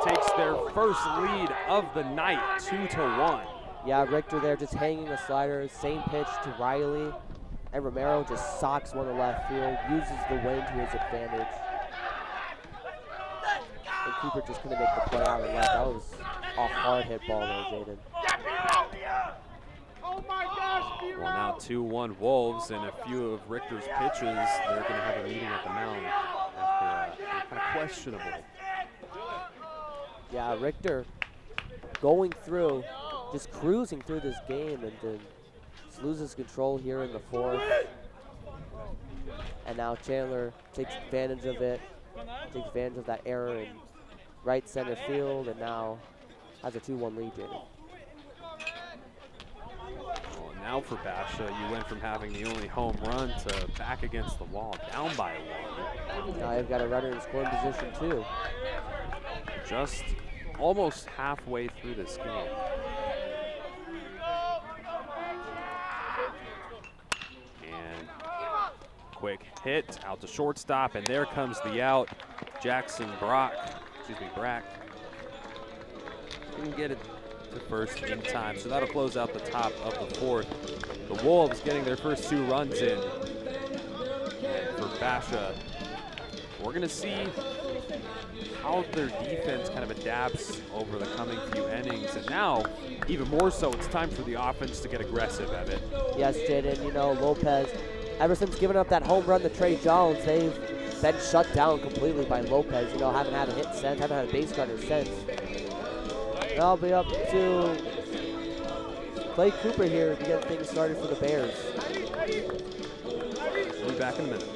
takes their first lead of the night, 2-1. Yeah, Richter there just hanging a slider, same pitch to Riley, and Romero just socks one to left field, uses the wind to his advantage. And Cooper just couldn't make the play out of left. That was a hard hit ball there, Jaden. Well, now 2-1 Wolves, and a few of Richter's pitches, they're going to have a meeting at the mound after kind of questionable. Yeah, Richter going through, just cruising through this game, and then just loses control here in the 4th. And now Chandler takes advantage of it, takes advantage of that error in right center field, and now has a 2-1 lead, Jaden. now for Basha, you went from having the only home run to back against the wall, down by 1. Now you've got a runner in scoring position too. Just almost halfway through this game. And quick hit out to shortstop, and there comes the out. Brack didn't get it to first in time, so that'll close out the top of the 4th. The Wolves getting their first 2 runs in. And for Basha, we're gonna see how their defense kind of adapts over the coming few innings. And now, even more so, it's time for the offense to get aggressive, Evan. Yes, Jaden, you know, Lopez, ever since giving up that home run to Trey Jones, they've been shut down completely by Lopez. You know, haven't had a hit since, haven't had a base runner since. That'll be up to Clay Cooper here to get things started for the Bears. We'll be back in a minute.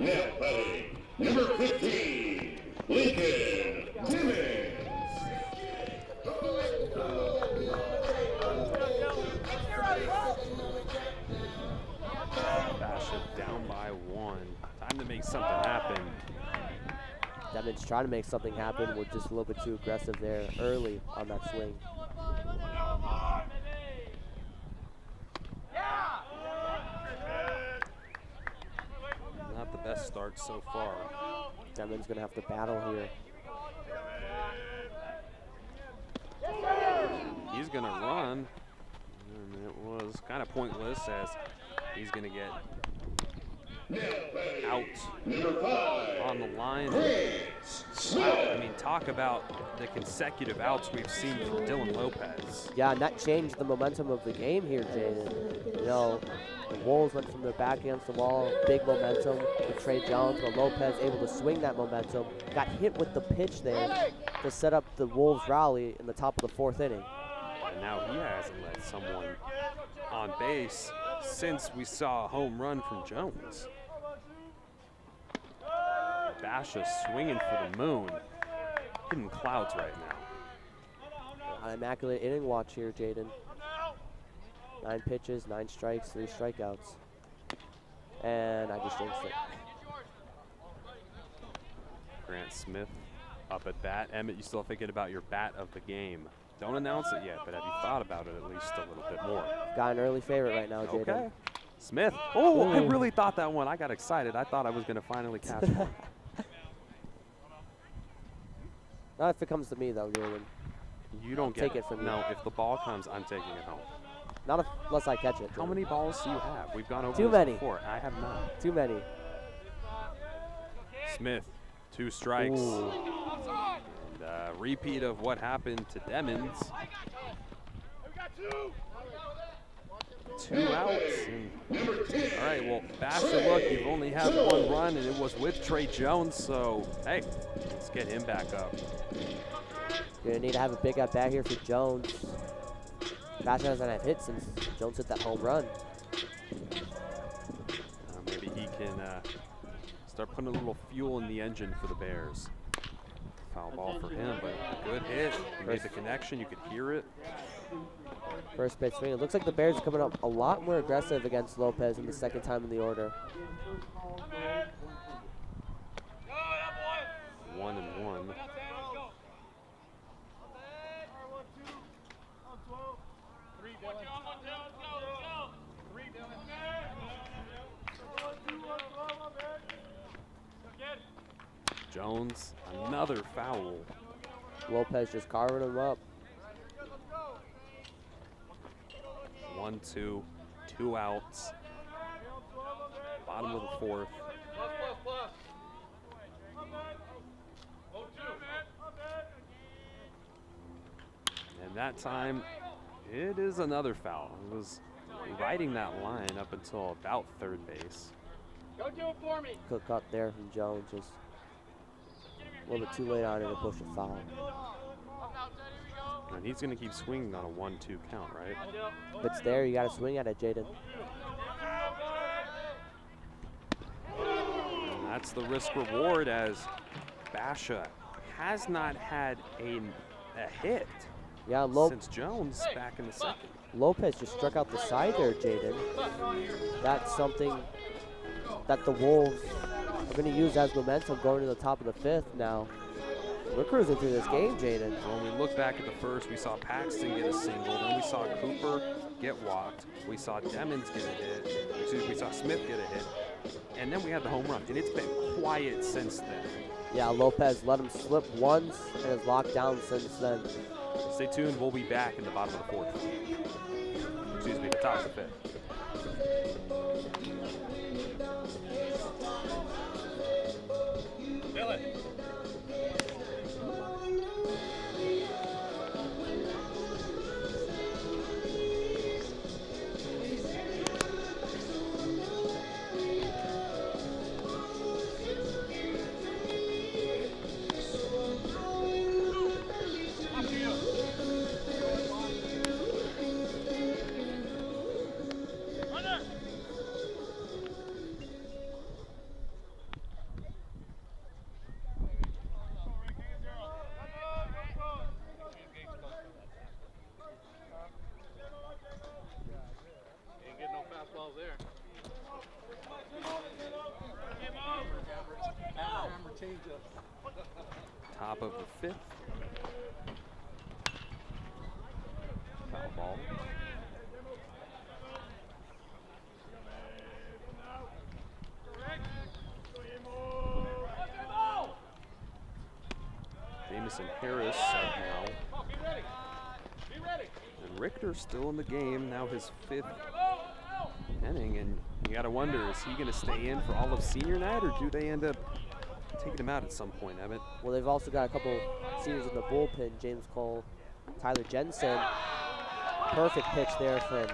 Now batting, number 15, Lincoln Timmons. Basha down by 1. Time to make something happen. Timmons trying to make something happen. We're just a little bit too aggressive there early on that swing. Not the best start so far. Timmons gonna have to battle here. He's gonna run, and it was kind of pointless as he's gonna get out on the line. Wow, I mean, talk about the consecutive outs we've seen from Dylan Lopez. Yeah, and that changed the momentum of the game here, Jaden. You know, the Wolves went from their back against the wall, big momentum with Trey Jones, but Lopez able to swing that momentum, got hit with the pitch there to set up the Wolves rally in the top of the 4th inning. And now he hasn't let someone on base since we saw a home run from Jones. Basha swinging for the moon. Hitting clouds right now. An immaculate inning watch here, Jaden. 9 pitches, 9 strikes, 3 strikeouts. And I just jinxed it. Grant Smith up at bat. Emmett, you still thinking about your bat of the game? Don't announce it yet, but have you thought about it at least a little bit more? Got an early favorite right now, Jaden. Okay. Smith. Oh, I Ooh. really thought that one. I got excited. I thought I was going to finally catch one. Not if it comes to me, though, Jaden. You don't Take get it from me. No, if the ball comes, I'm taking it home. Not unless I catch it. How Jaden. many balls do you have? We've gone over Too this many. before. I have none. Too many. Smith, 2 strikes. Ooh. And a repeat of what happened to Demons. 2 outs. All right, well, Basha, look, you've only had 1 run, and it was with Trey Jones, so, hey, let's get him back up. You're gonna need to have a big at bat here for Jones. Basha hasn't had hits since Jones hit that home run. Maybe he can start putting a little fuel in the engine for the Bears. Foul ball for him, but a good hit. He made the connection. You could hear it. First pitch swing. It looks like the Bears are coming up a lot more aggressive against Lopez in the second time in the order. 1-1. Jones, another foul. Lopez just carving him up. 1-2, 2 outs. Bottom of the fourth. And that time, it is another foul. It was riding that line up until about third base. Go do it for me. Good cut there from Jones. Just a little bit too late on it to push a foul. And he's going to keep swinging on a 1-2 count, right? If it's there, you got to swing at it, Jaden. And that's the risk reward as Basha has not had a hit Yeah, since Jones back in the second. Lopez just struck out the side there, Jaden. That's something that the Wolves are going to use as momentum going to the top of the fifth now. We're cruising through this game, Jaden. When we look back at the first, we saw Paxton get a single, then we saw Cooper get walked, we saw Demons get a hit, excuse me, we saw Smith get a hit, and then we had the home run, and it's been quiet since then. Yeah, Lopez let him slip once and has locked down since then. Stay tuned, we'll be back in the bottom of the fourth. Excuse me, the top of the fifth. Top of the fifth. Foul ball. Jamison Harris set now. And Richter's still in the game, now his fifth inning, and you gotta wonder, is he gonna stay in for all of senior night, or do they end up taking him out at some point, Emmett? Well, they've also got a couple seniors in the bullpen, James Cole, Tyler Jensen. Perfect pitch there from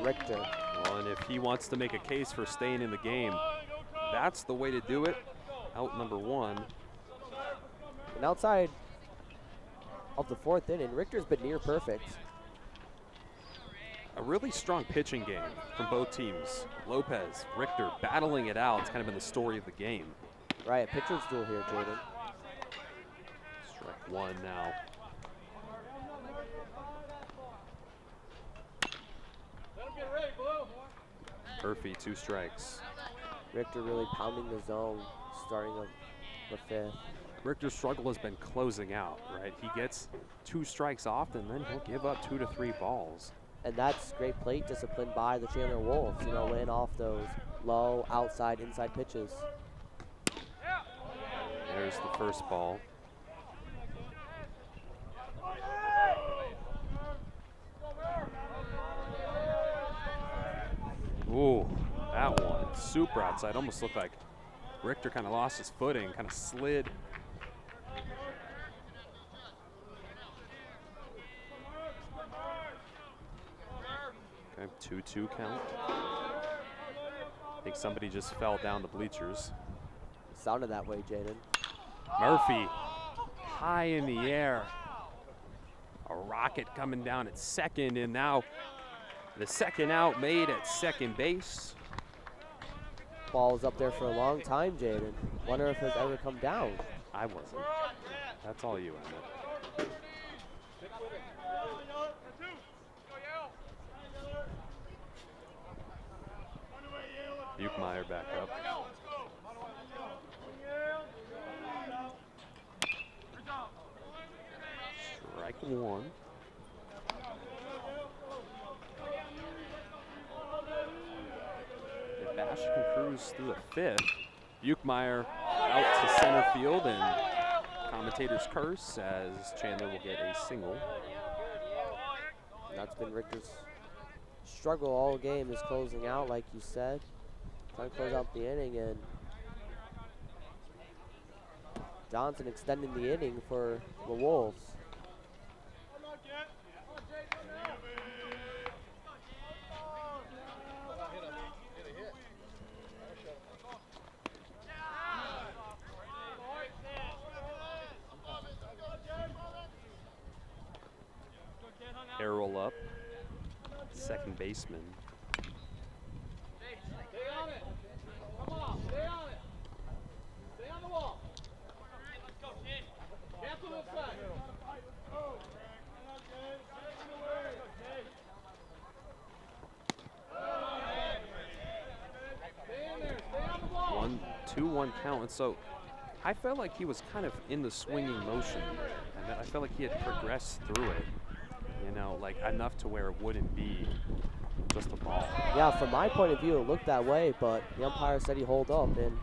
Richter. Well, and if he wants to make a case for staying in the game, that's the way to do it. Out number one. And outside of the fourth inning, Richter's been near perfect. A really strong pitching game from both teams. Lopez, Richter battling it out. It's kind of been the story of the game. Right, pitcher's duel here, Jaden. Strike one now. Murphy, 2 strikes. Richter really pounding the zone, starting of the fifth. Richter's struggle has been closing out, right? He gets 2 strikes off, and then he'll give up 2 to 3 balls. And that's great plate discipline by the Chandler Wolves, you know, laying off those low, outside, inside pitches. There's the first ball. Ooh, that one, super outside. Almost looked like Richter kind of lost his footing, kind of slid. Okay, 2-2 count. I think somebody just fell down the bleachers. Sounded that way, Jaden. Murphy, high in the air. A rocket coming down at second, and now the second out made at second base. Ball's up there for a long time, Jaden. Wonder if it's ever come down. I wasn't. That's all you, Emmett. Buchmeyer back up. Strike one. If Basha can cruise through the fifth, Buchmeyer out to center field, and commentators curse as Chandler will get a single. That's been Richter's struggle all game, is closing out, like you said. Trying to close out the inning, and Johnson extending the inning for the Wolves. Errol up, second baseman. Stay on it. Come on, stay on it. Stay on the wall. Let's go, kid. Cancel this side. Stay in there. Stay on the wall. 1-2-1 count. And so I felt like he was kind of in the swinging motion. And I felt like he had progressed through it, you know, like enough to where it wouldn't be just a ball. Yeah, from my point of view, it looked that way, but the umpire said he hold up, and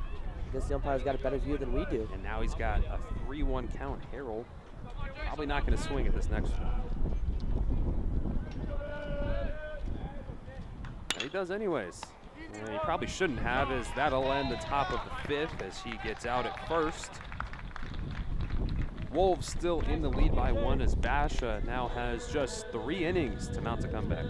I guess the umpire's got a better view than we do. And now he's got a 3-1 count. Harrell probably not going to swing at this next one. And he does anyways. And he probably shouldn't have, as that'll end the top of the fifth as he gets out at first. Wolves still in the lead by 1 as Basha now has just 3 innings to mount a comeback.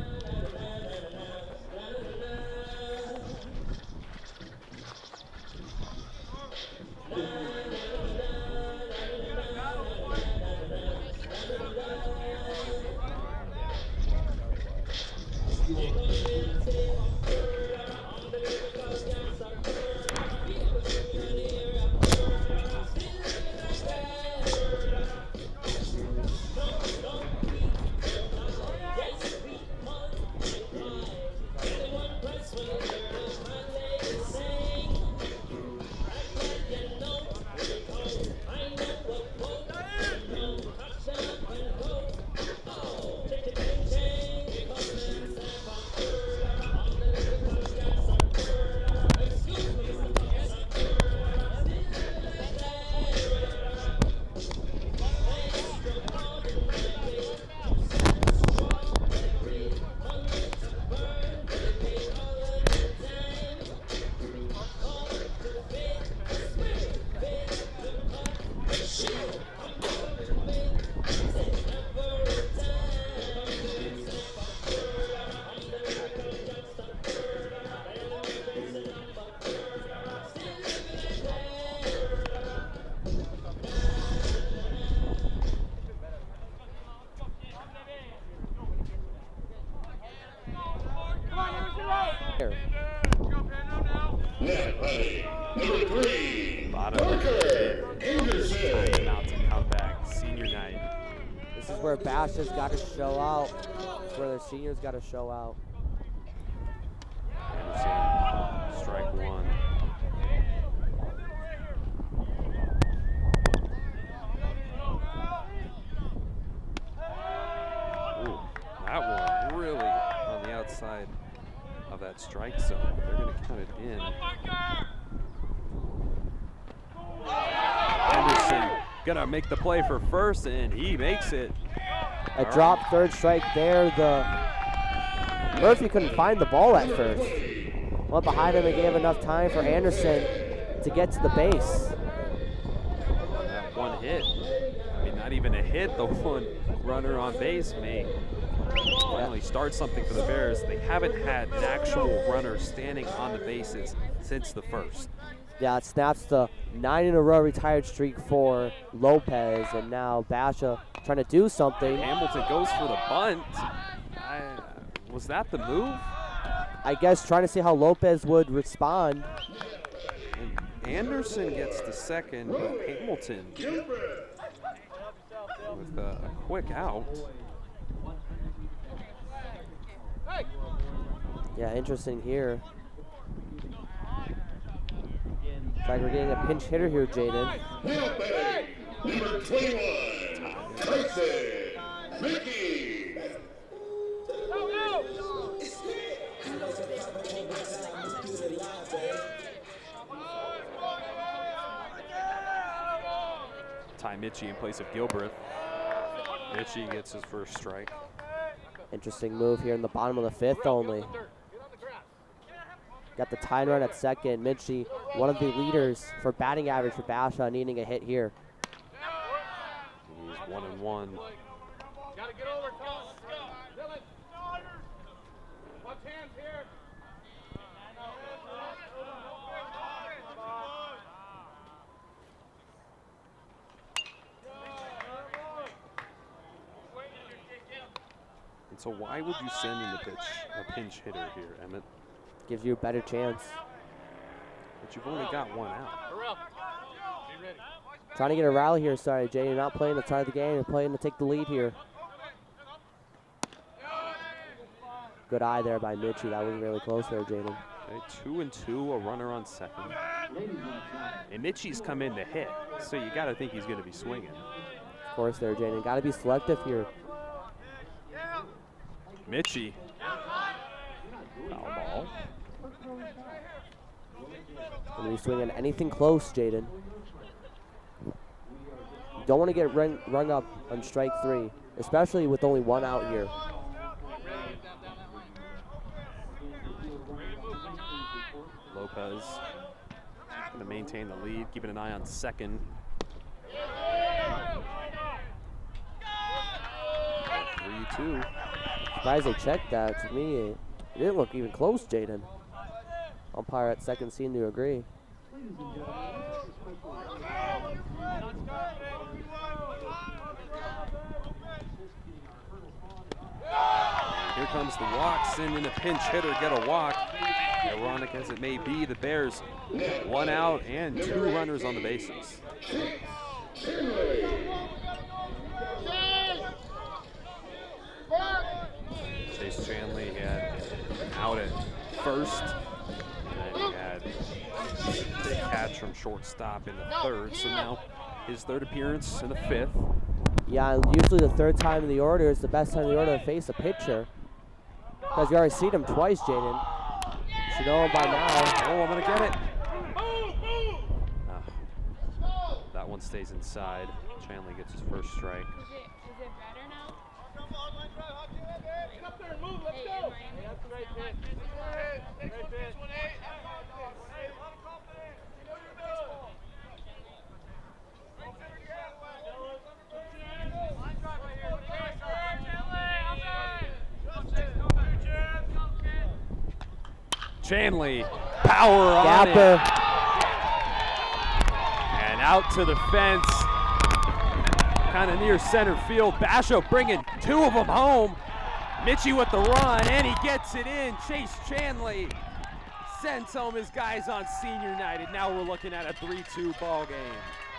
Net play, number 3, Bottom Parker Anderson. Out to come back, senior night. This is where Basha's got to show out. This is where the seniors got to show out. Anderson, strike 1. Ooh, that one really on the outside of that strike zone. They're going to count it in. Anderson gonna make the play for first, and he makes it. A drop third strike there. Murphy couldn't find the ball at first. Went behind him and gave enough time for Anderson to get to the base. That one hit, I mean, not even a hit, the one runner on base may finally start something for the Bears. They haven't had an actual runner standing on the bases since the first. Yeah, it snaps the 9-in-a-row retired streak for Lopez, and now Basha trying to do something. Hamilton goes for the bunt. Was that the move? I guess trying to see how Lopez would respond. And Anderson gets the second, but Hamilton with a quick out. Yeah, interesting here. It's like we're getting a pinch hitter here, Jaden. Now batting, number 21, Tyson Mickey. Ty Mitchie in place of Gilbreth. Mitchie gets his first strike. Interesting move here in the bottom of the fifth only. Got the tying run at second. Mitchie, one of the leaders for batting average for Basha, needing a hit here. He's 1-1. Gotta get over, Tom. Dylan. Watch hands here. And so why would you send in a pinch hitter here, Emmett? Gives you a better chance. But you've only got one out. Terrell, be ready. Trying to get a rally here, sorry, Jay. You're not playing to start the game. You're playing to take the lead here. Good eye there by Mitchie. That was really close there, Jaden. Okay, 2-2, a runner on second. And Mitchie's come in to hit, so you got to think he's going to be swinging. Of course there, Jaden. Got to be selective here. Mitchie. Foul ball. Going to be swinging anything close, Jaden. Don't want to get rung up on strike three, especially with only one out here. Lopez going to maintain the lead, keeping an eye on second. 3-2. Surprised they checked that. To me, it didn't look even close, Jaden. Umpire at second seemed to agree. Here comes the walk, sending a pinch hitter, get a walk. Ironic as it may be, the Bears one out and two runners on the bases. Chase Chanley had out at first, and then he had a catch from shortstop in the third, so now his third appearance in the fifth. Yeah, and usually the third time in the order is the best time in the order to face a pitcher. Because you already seen him twice, Jaden. Should know him by now. Oh, I'm going to get it. That one stays inside. Chanley gets his first strike. Is it better now? Get up there and move, let's go. That's the right pitch. Right pitch. Chanley, power on Gapper. it. And out to the fence, kind of near center field. Basha bringing two of them home. Mitchie with the run, and he gets it in. Chase Chanley sends home his guys on senior night, and now we're looking at a 3-2 ball game.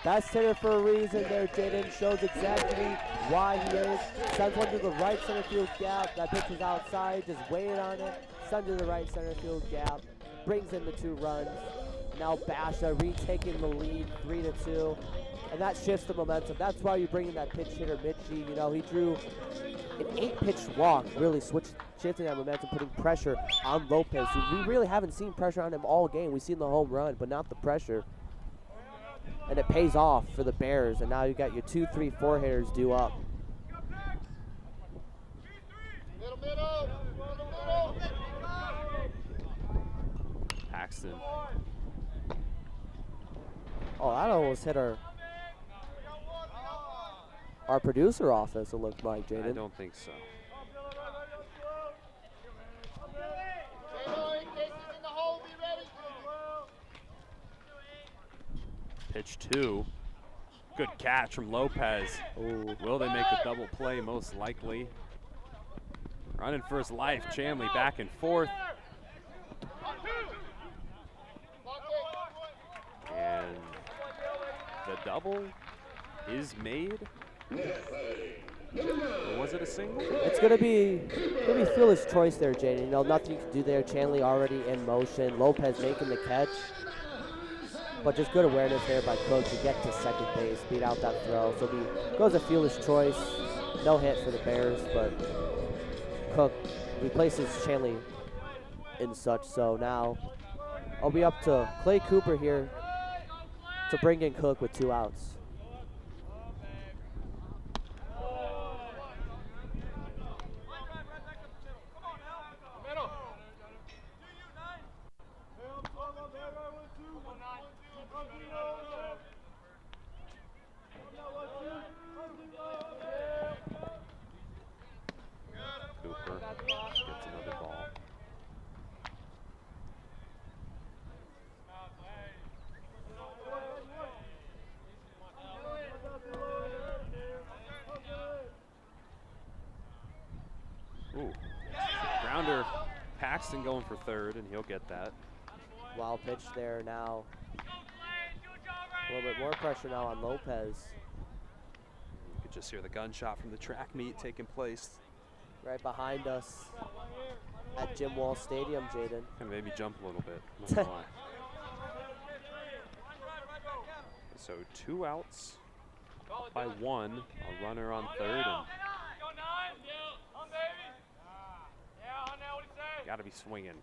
Best hitter for a reason there, Jaden. Shows exactly why he is. Sends one to the right center field gap. That pitch is outside, just waiting on it. Sends to the right center field gap. Brings in the two runs. Now Basha retaking the lead, 3-2. And that shifts the momentum. That's why you bring in that pitch hitter, Mitchie. You know, he drew an 8-pitch walk, really shifting that momentum, putting pressure on Lopez. We really haven't seen pressure on him all game. We've seen the home run, but not the pressure. And it pays off for the Bears, and now you got your 2, 3, 4 hitters due up. Paxton. Oh, that almost hit our producer office, it looked like, I Jaden. don't think so. Pitch 2. Good catch from Lopez. Ooh. Will they make the double play? Most likely. Running for his life. Chanley back and forth. And the double is made. Or was it a single? It's gonna be fielder's choice there, Jaden. You know, nothing you can do there. Chanley already in motion. Lopez making the catch. But just good awareness there by Cook to get to second base, beat out that throw. So he goes a fielder's choice. No hit for the Bears, but Cook replaces Chandler and such. So now I'll be up to Clay Cooper here to bring in Cook with 2 outs. Cooper gets another ball. Ooh, grounder. Paxton going for third, and he'll get that. Wild pitch there now. A little bit more pressure now on Lopez. You could just hear the gunshot from the track meet taking place. Right behind us at Jim Wall Stadium, Jaden. Kind of made me jump a little bit. Not gonna lie. So 2 outs by 1. A runner on third. And got to be swinging.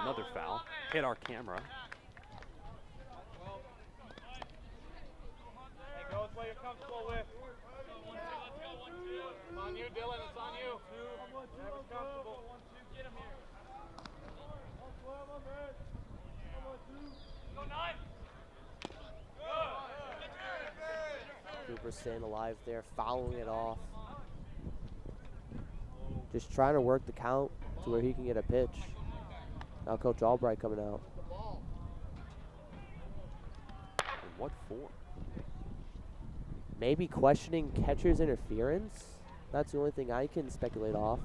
Another foul. Hit our camera. Hey, go with what you're comfortable with. It's on you, Dylan. It's on you. Whatever's comfortable. Get him here. Go 9. Cooper staying alive there, fouling it off. Just trying to work the count to where he can get a pitch. Now Coach Albright coming out. And what for? Maybe questioning catcher's interference. That's the only thing I can speculate off.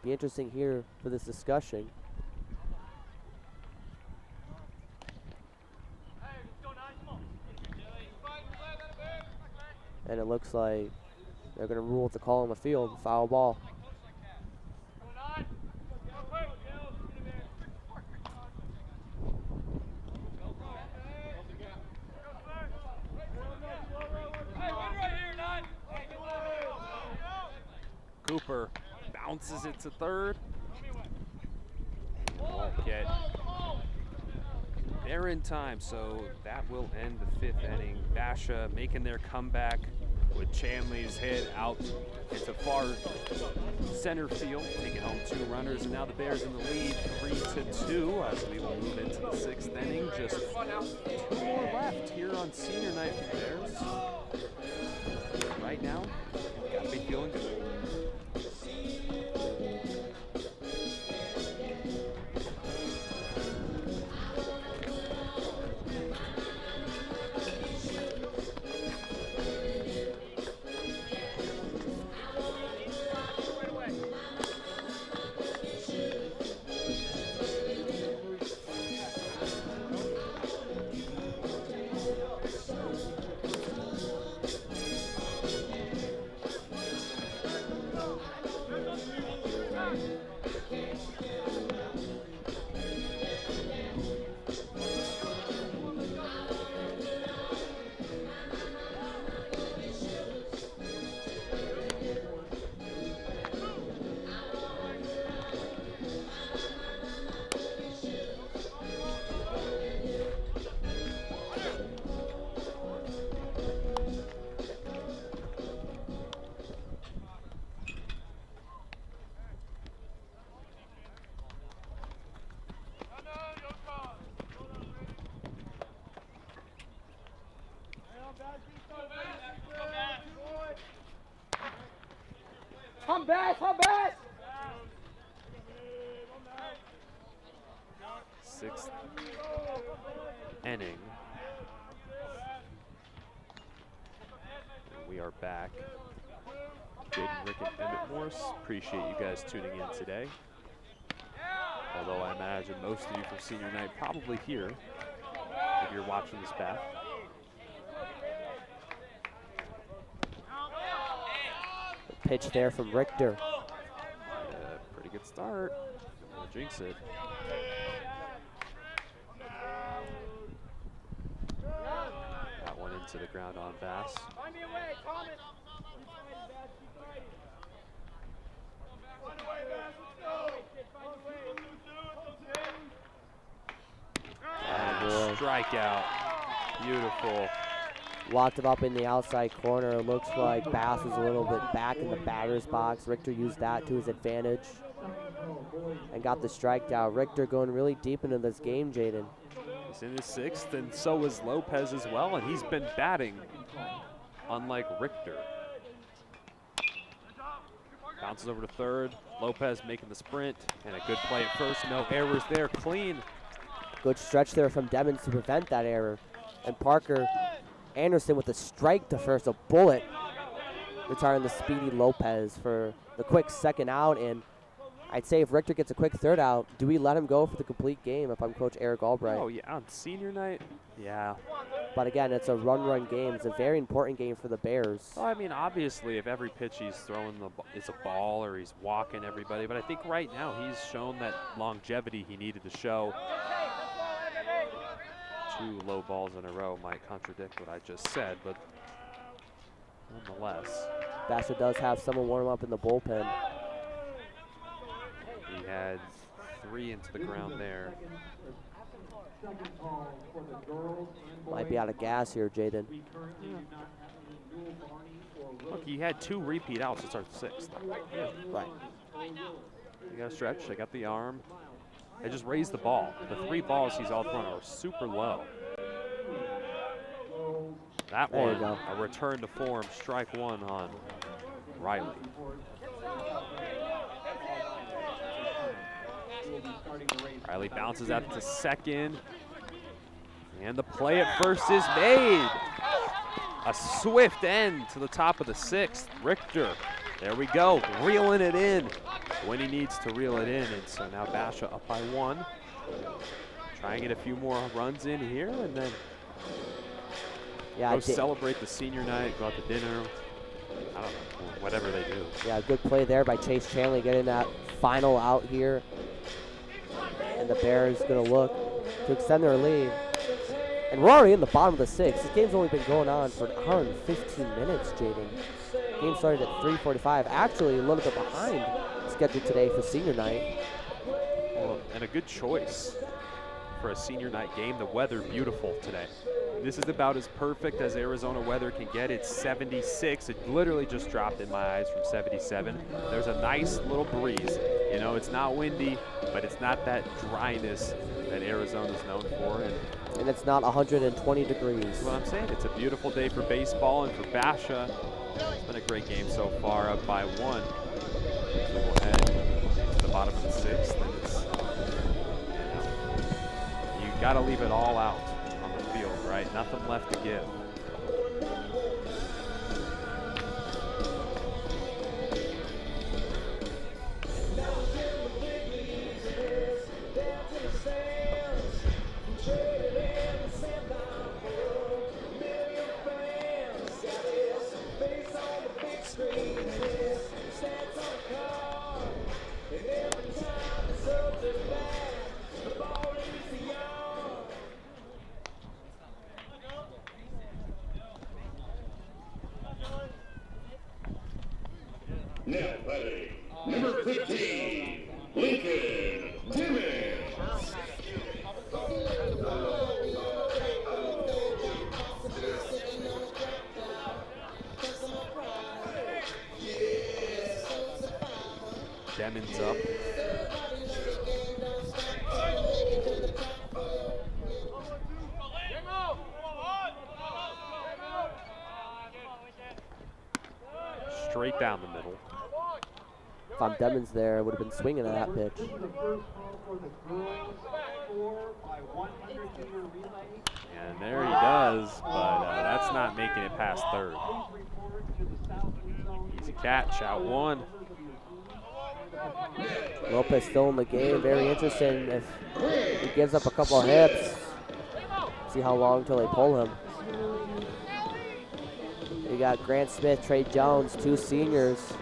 Be interesting here for this discussion. And it looks like they're going to rule with the call on the field, foul ball. Cooper bounces it to third. Won't get there in time, so that will end the 5th inning. Basha making their comeback with Chandler's hit out into far center field, taking home 2 runners, and now the Bears in the lead 3-2 as we will move into the 6th inning. Just 2 more left here on senior night for the Bears. Right now, gotta be feeling good. Come back, come back! 6th inning. We are back. Jaden, Rick, and Emmett Morse, appreciate you guys tuning in today. Although I imagine most of you from senior night probably here if you're watching this back. Pitch there from Richter. Pretty good start. Jinx it. That one into the ground on Bass. Find me a way, Thomas. Keep fighting, Bash. Keep fighting. Find a way, Bash. Let's go. Kid, find a way. And strikeout. Beautiful. Locked him up in the outside corner. It looks like Bass is a little bit back in the batter's box. Richter used that to his advantage and got the strikeout. Richter going really deep into this game, Jaden. He's in his 6th, and so is Lopez as well, and he's been batting, unlike Richter. Bounces over to third. Lopez making the sprint, and a good play at first. No errors there, clean. Good stretch there from Demons to prevent that error. And Parker Anderson with a strike to first, a bullet, retiring the speedy Lopez for the quick second out. And I'd say if Richter gets a quick third out, do we let him go for the complete game if I'm Coach Eric Albright? Oh yeah, on senior night, yeah. But again, it's a run game. It's a very important game for the Bears. Well, I mean, obviously, if every pitch he's throwing is a ball or he's walking everybody, but I think right now he's shown that longevity he needed to show. 2 low balls in a row might contradict what I just said, but nonetheless. Basha does have someone warm up in the bullpen. He had 3 into the ground there. Might be out of gas here, Jaden. Look, he had 2 repeat outs to start the 6th. Right. They got a stretch, they got the arm. They just raised the ball. The 3 balls he's all thrown are super low. That There you one, go. a return to form, strike 1 on Riley. Riley bounces out to second. And the play at first is made. A swift end to the top of the 6th. Richter, there we go, reeling it in when he needs to reel it in. And so now Basha up by 1. Try and get a few more runs in here and then go celebrate the senior night, go out to dinner. I don't know, whatever they do. Yeah, good play there by Chase Chandler getting that final out here. And the Bears going to look to extend their lead. And we're already in the bottom of the 6th. This game's only been going on for an hour and 15 minutes, Jaden. Game started at 3:45. Actually, a little bit behind schedule today for senior night. Well, and a good choice for a senior night game. The weather beautiful today. This is about as perfect as Arizona weather can get. It's 76. It literally just dropped in my eyes from 77. There's a nice little breeze. You know, it's not windy, but it's not that dryness that Arizona's known for. And it's not 120 degrees. That's what I'm saying. It's a beautiful day for baseball and for Basha. It's been a great game so far, up by 1. So we'll head to the bottom of the 6th. And it's, you got to leave it all out on the field, right? Nothing left to give. Now batting, number 15, Lincoln Timmons. Demons up. Straight down the middle. If I'm Demons there, I would have been swinging at that pitch. And there he does, but that's not making it past third. Easy catch, out 1. Lopez still in the game, very interesting. If he gives up a couple of hits, see how long till they pull him. You got Grant Smith, Trey Jones, 2 seniors.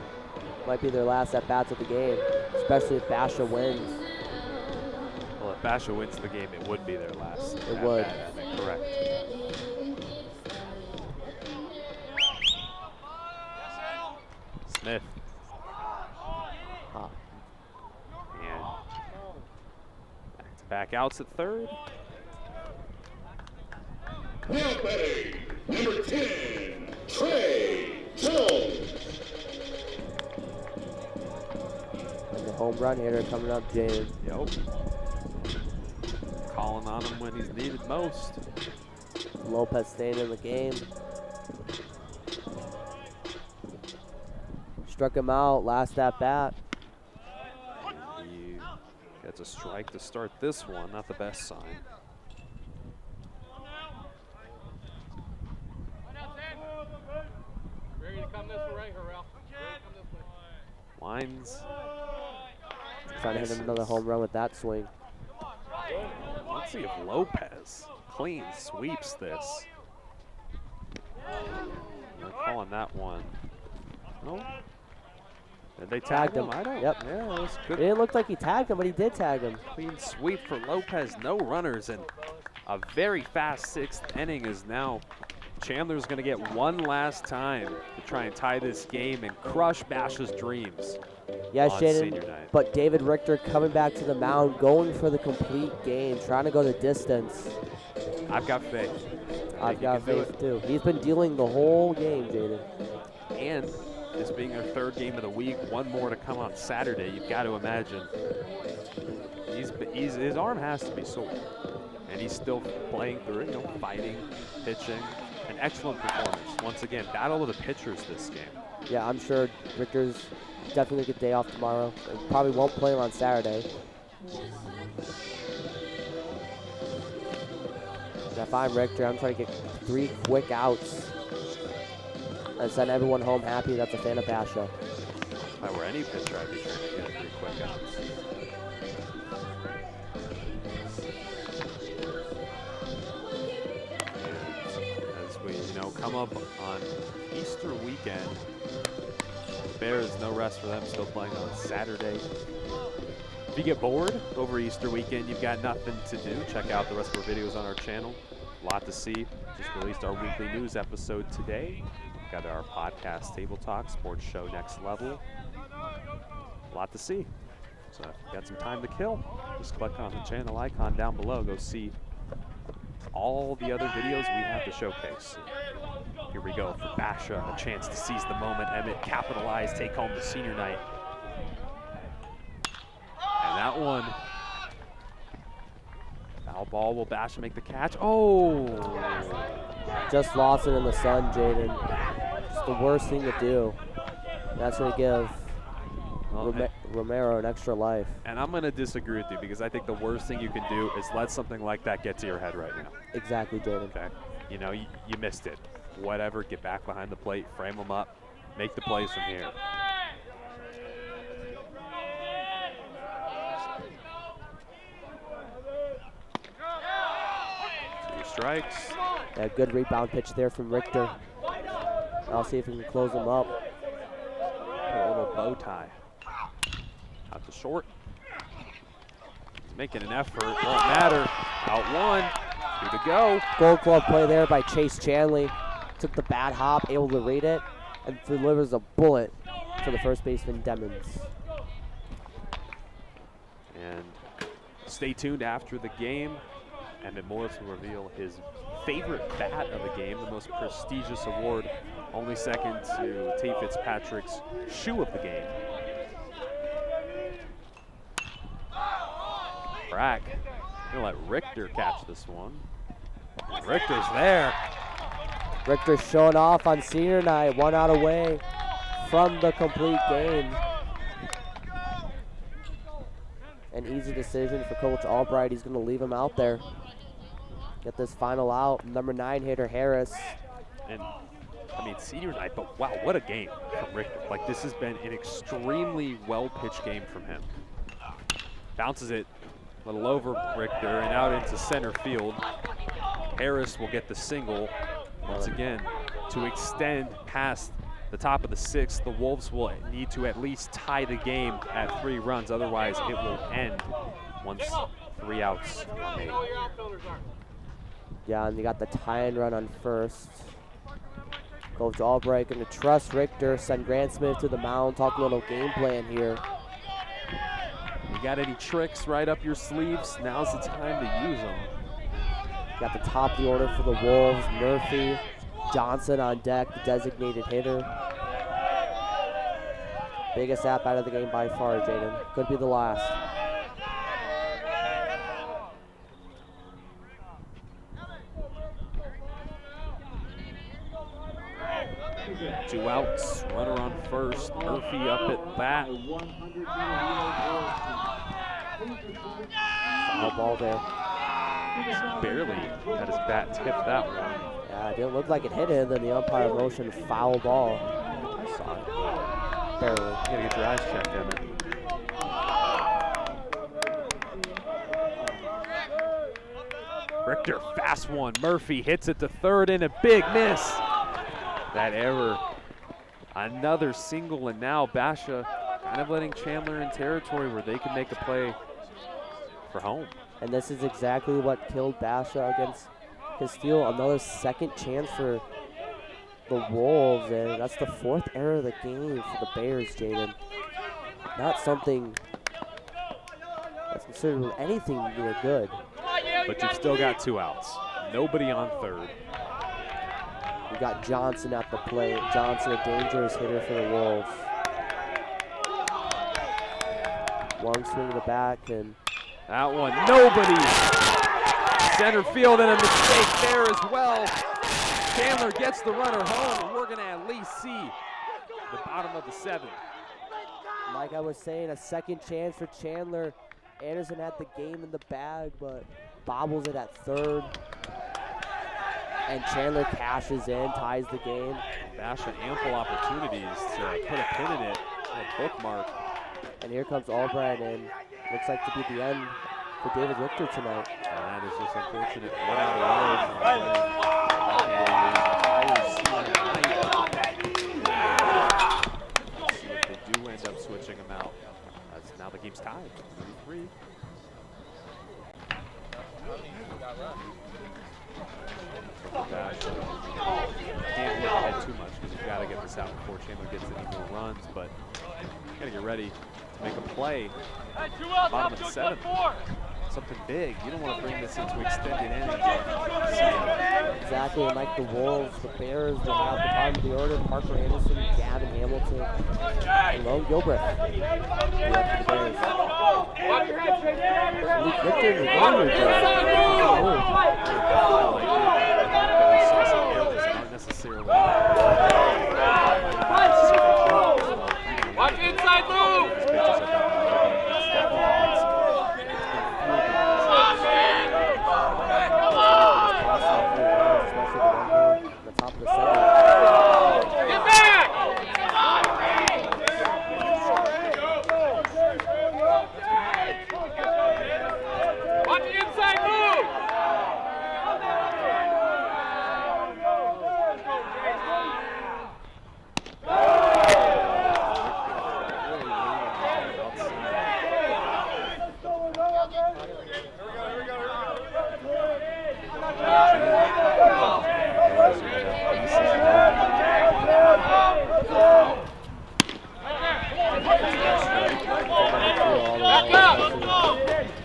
Might be their last at-bats of the game, especially if Basha wins. Basha wins the game, it would be their last. It would. Correct. Smith. Ah. And back outs at third. Now batting, number 10, Trey Jones. And the home run hitter coming up, Jaden. Yep. Calling on him when he's needed most. Lopez staying in the game. Struck him out last at bat. He gets a strike to start this one. Not the best sign. Ready to come this way, Harrell. Ready to come this way. Winds. Trying to hit another home run with that swing. Let's see if Lopez clean sweeps this. They're calling that one. No. Did they tag Tagged him? him. I don't. Yep. Yeah, it was It good. didn't look like he tagged him, but he did tag him. Clean sweep for Lopez. No runners, and a very fast sixth inning is now. Chandler's going to get one last time to try and tie this game and crush Basha's dreams. Yes, On senior Jaden. night. But David Richter coming back to the mound, going for the complete game, trying to go the distance. I've got faith. I I've think you got can do faith too. He's been dealing the whole game, Jaden. And this being our third game of the week, one more to come on Saturday, you've got to imagine his arm has to be sore. And he's still playing through it, fighting, pitching. An excellent performance. Once again, battle of the pitchers this game. Yeah, I'm sure Richter's definitely get day off tomorrow. And probably won't play him on Saturday. And if I'm Richter, I'm trying to get 3 quick outs and send everyone home happy that's a fan of Basha. If I were any pitcher, I'd be trying to get 3 quick outs. As we, come up on Easter weekend, Bears, no rest for them, still playing on Saturday. If you get bored over Easter weekend, you've got nothing to do, check out the rest of our videos on our channel. A lot to see. Just released our weekly news episode today. Got our podcast, Table Talk, sports show Next Level. A lot to see. So if you've got some time to kill, just click on the channel icon down below. Go see all the other videos we have to showcase. Here we go for Basha, a chance to seize the moment. Emmett capitalize, take home the senior night. And that one, foul ball, will Basha make the catch? Oh! Just lost it in the sun, Jaden. It's the worst thing to do. That's going to give Romero an extra life. And I'm going to disagree with you because I think the worst thing you can do is let something like that get to your head right now. Exactly, Jaden. Okay? You missed it. Whatever, get back behind the plate, frame them up, make the plays from here. 2 strikes. A good rebound pitch there from Richter. I'll see if he can close him up. Put a little bow tie. Out to short. He's making an effort. Won't matter. Out one. 2 to go. Gold glove play there by Chase Chanley. Took the bad hop, able to read it, and delivers a bullet to the first baseman, Demons. And stay tuned after the game. Emmett Morris will reveal his favorite bat of the game, the most prestigious award, only second to Tate Fitzpatrick's shoe of the game. Brack gonna let Richter catch this one. Richter's there. Richter showing off on senior night, 1 out away from the complete game. An easy decision for Coach Albright. He's going to leave him out there. Get this final out. Number 9 hitter Harris. And senior night, but wow, what a game from Richter. Like, this has been an extremely well-pitched game from him. Bounces it a little over Richter and out into center field. Harris will get the single. Once again, to extend past the top of the 6th, the Wolves will need to at least tie the game at 3 runs. Otherwise, it will end once 3 outs remain. Yeah, and you got the tie-in run on first. Coach Albright going to trust Richter, send Grant Smith to the mound, talk a little game plan here. You got any tricks right up your sleeves? Now's the time to use them. Got the top of the order for the Wolves, Murphy, Johnson on deck, the designated hitter. Biggest app out of the game by far, Jaden. Could be the last. 2 outs, runner on first. Murphy up at bat. Foul ball there. Just barely had his bat tip that one. Yeah, it didn't look like it hit him, then the umpire motioned foul ball. I saw it. Barely. You gotta get your eyes checked, Emmett. Richter, fast one. Murphy hits it to third and a big miss. That error. Another single, and now Basha kind of letting Chandler in territory where they can make a play for home. And this is exactly what killed Basha against Castile. Another second chance for the Wolves, and that's the 4th error of the game for the Bears, Jaden. Not something that's considered anything near good. But you've still got 2 outs. Nobody on third. We got Johnson at the plate. Johnson, a dangerous hitter for the Wolves. Long swing to the back, and that one, nobody. Center field, and a mistake there as well. Chandler gets the runner home, and we're going to at least see the bottom of the 7th. like I was saying, a second chance for Chandler. Anderson had the game in the bag, but bobbles it at third. And Chandler cashes in, ties the game. Basha ample opportunities to put a pin in it, a bookmark. And here comes Albright, and looks like to be the end for David Richter tonight. And that is just unfortunate. 1 out Let's see if they do end up switching him out. As now the game's tied, 3-3. Can't look ahead too much because you've got to get this out before Chandler gets any more runs, but you got to get ready to make a play. Bottom of the 7th. Something big. You don't want to bring this into extended innings. Exactly, and like the Wolves, the Bears will have the bottom of the order. Parker Anderson, Gavin Hamilton, and Lone Gilbreth. The Bears. Luke Victor in the Watch inside move! The top of the 7th. Get back! Watch the inside move!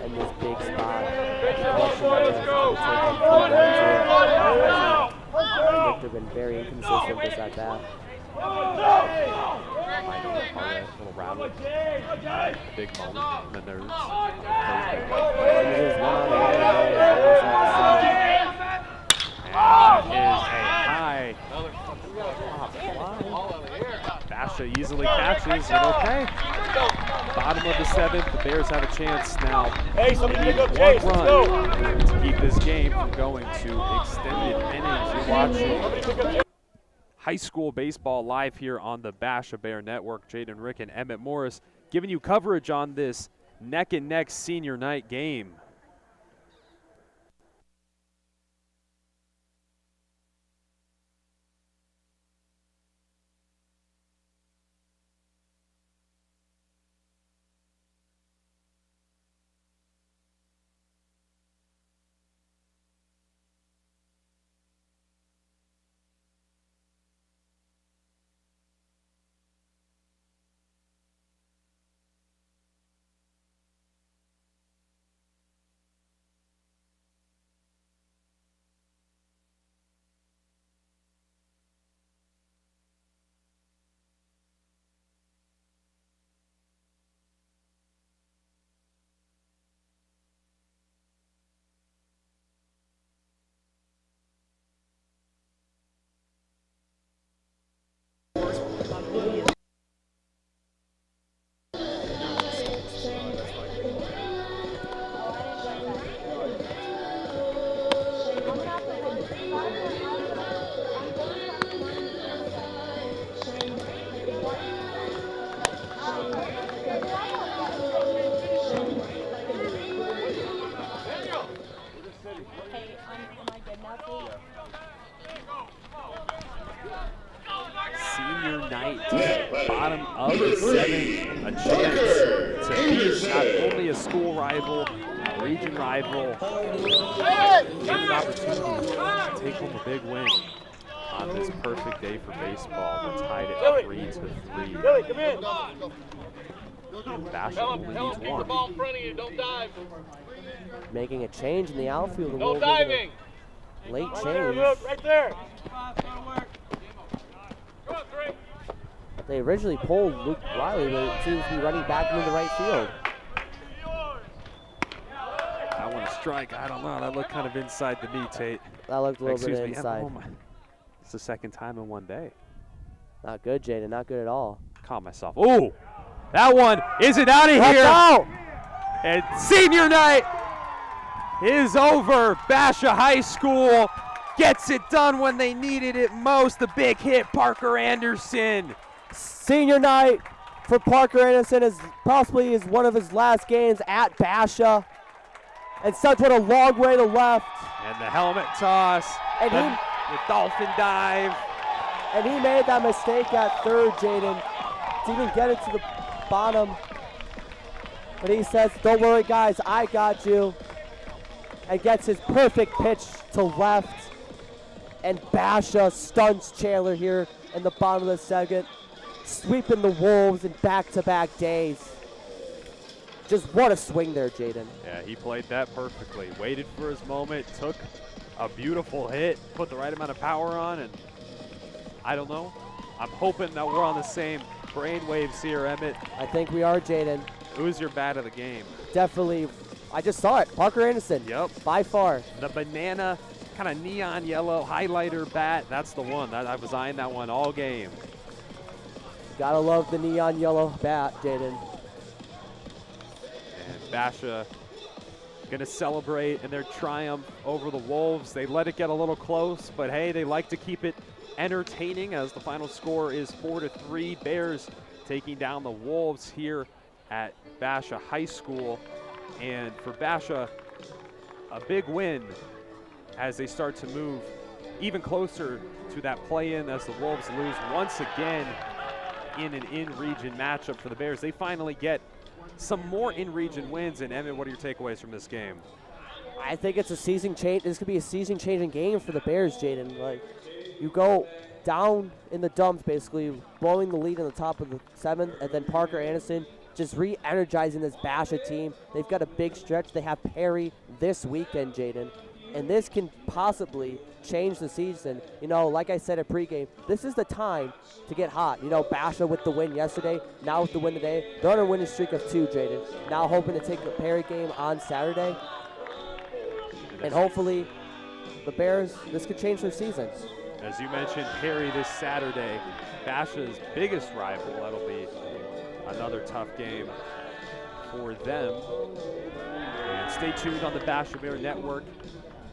And this big spot. They've been very inconsistent with that bat. Little rattle. Big moment in the nerves. And there's one on the And that is a high fly. Basha easily catches, and okay. Bottom of the 7th, the Bears have a chance now. Hey, They need one run to keep this game from going to extended innings. You're watching high school baseball live here on the Basha Bear Network. Jaden Rick and Emmett Morris giving you coverage on this neck-and-neck senior night game. night, bottom of the 7th, a chance to beat not only a school rival, a region rival, and an opportunity to take home a big win on this perfect day for baseball. We're tied at 3-3. Billy, come in. Basha Tell only him, needs keep the one. ball in front of you. Don't dive. Making a change in the outfield. The No Wolves making a diving. late Right there, change. Luke, right there. Come on, 3. They originally pulled Luke Riley, but it seems to be running back into the right field. I want to strike. I don't know. That looked kind of inside to me, Tate. That looked a little Excuse bit me. inside. Oh my. It's the second time in one day. Not good, Jaden. Not good at all. Calm myself. Ooh, that one isn't out of here. Out! And senior night is over. Basha High School gets it done when they needed it most. The big hit, Parker Anderson. Senior night for Parker Anderson is possibly one of his last games at Basha. And such what a long way to left. And the helmet toss. And the dolphin dive. And he made that mistake at third, Jaden, to even get it to the bottom. But he says, don't worry, guys, I got you. And gets his perfect pitch to left. And Basha stuns Chandler here in the bottom of the second, sweeping the Wolves in back-to-back days. Just what a swing there, Jaden. Yeah, he played that perfectly. Waited for his moment, took a beautiful hit, put the right amount of power on, and I don't know. I'm hoping that we're on the same brainwaves here, Emmett. I think we are, Jaden. Who's your bat of the game? Definitely. I just saw it. Parker Anderson. Yep. By far. The banana, kind of neon yellow highlighter bat. That's the one. I was eyeing that one all game. Gotta love the neon yellow bat, Jaden. And Basha gonna celebrate in their triumph over the Wolves. They let it get a little close, but hey, they like to keep it entertaining as the final score is 4-3. Bears taking down the Wolves here at Basha High School. And for Basha, a big win as they start to move even closer to that play-in as the Wolves lose once again in an in-region matchup for the Bears. They finally get some more in-region wins. And Emmett, what are your takeaways from this game? I think it's a season change. This could be a season-changing game for the Bears, Jaden. Like, you go down in the dumps, basically blowing the lead in the top of the 7th, and then Parker Anderson just re-energizing this Basha team. They've got a big stretch. They have Perry this weekend, Jaden, and this can possibly change the season. You know, like I said at pregame, this is the time to get hot. You know, Basha with the win yesterday, now with the win today. They're on a winning streak of 2, Jaden. Now hoping to take the Perry game on Saturday. And hopefully the Bears, this could change their season. As you mentioned, Perry this Saturday, Basha's biggest rival. That'll be another tough game for them. And stay tuned on the Basha Bear Network.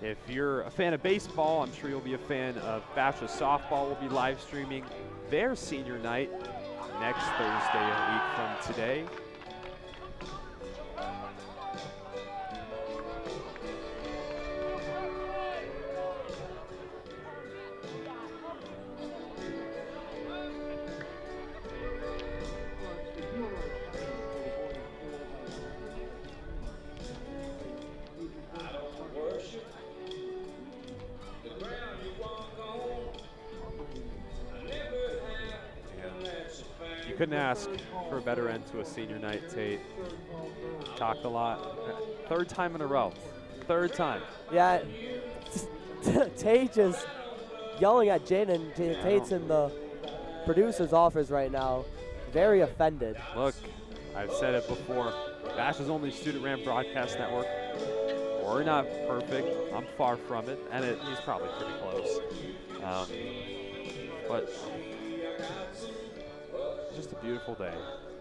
If you're a fan of baseball, I'm sure you'll be a fan of Basha softball. We'll be live streaming their senior night next Thursday, a week from today. Couldn't ask for a better end to a senior night, Tate. Talked a lot. Third time in a row. Third time. Yeah, Tate just yelling at Jaden. Tate's in the producer's office right now, very offended. Look, I've said it before. Basha's only student-ran broadcast network. We're not perfect. I'm far from it, and he's probably pretty close. But just a beautiful day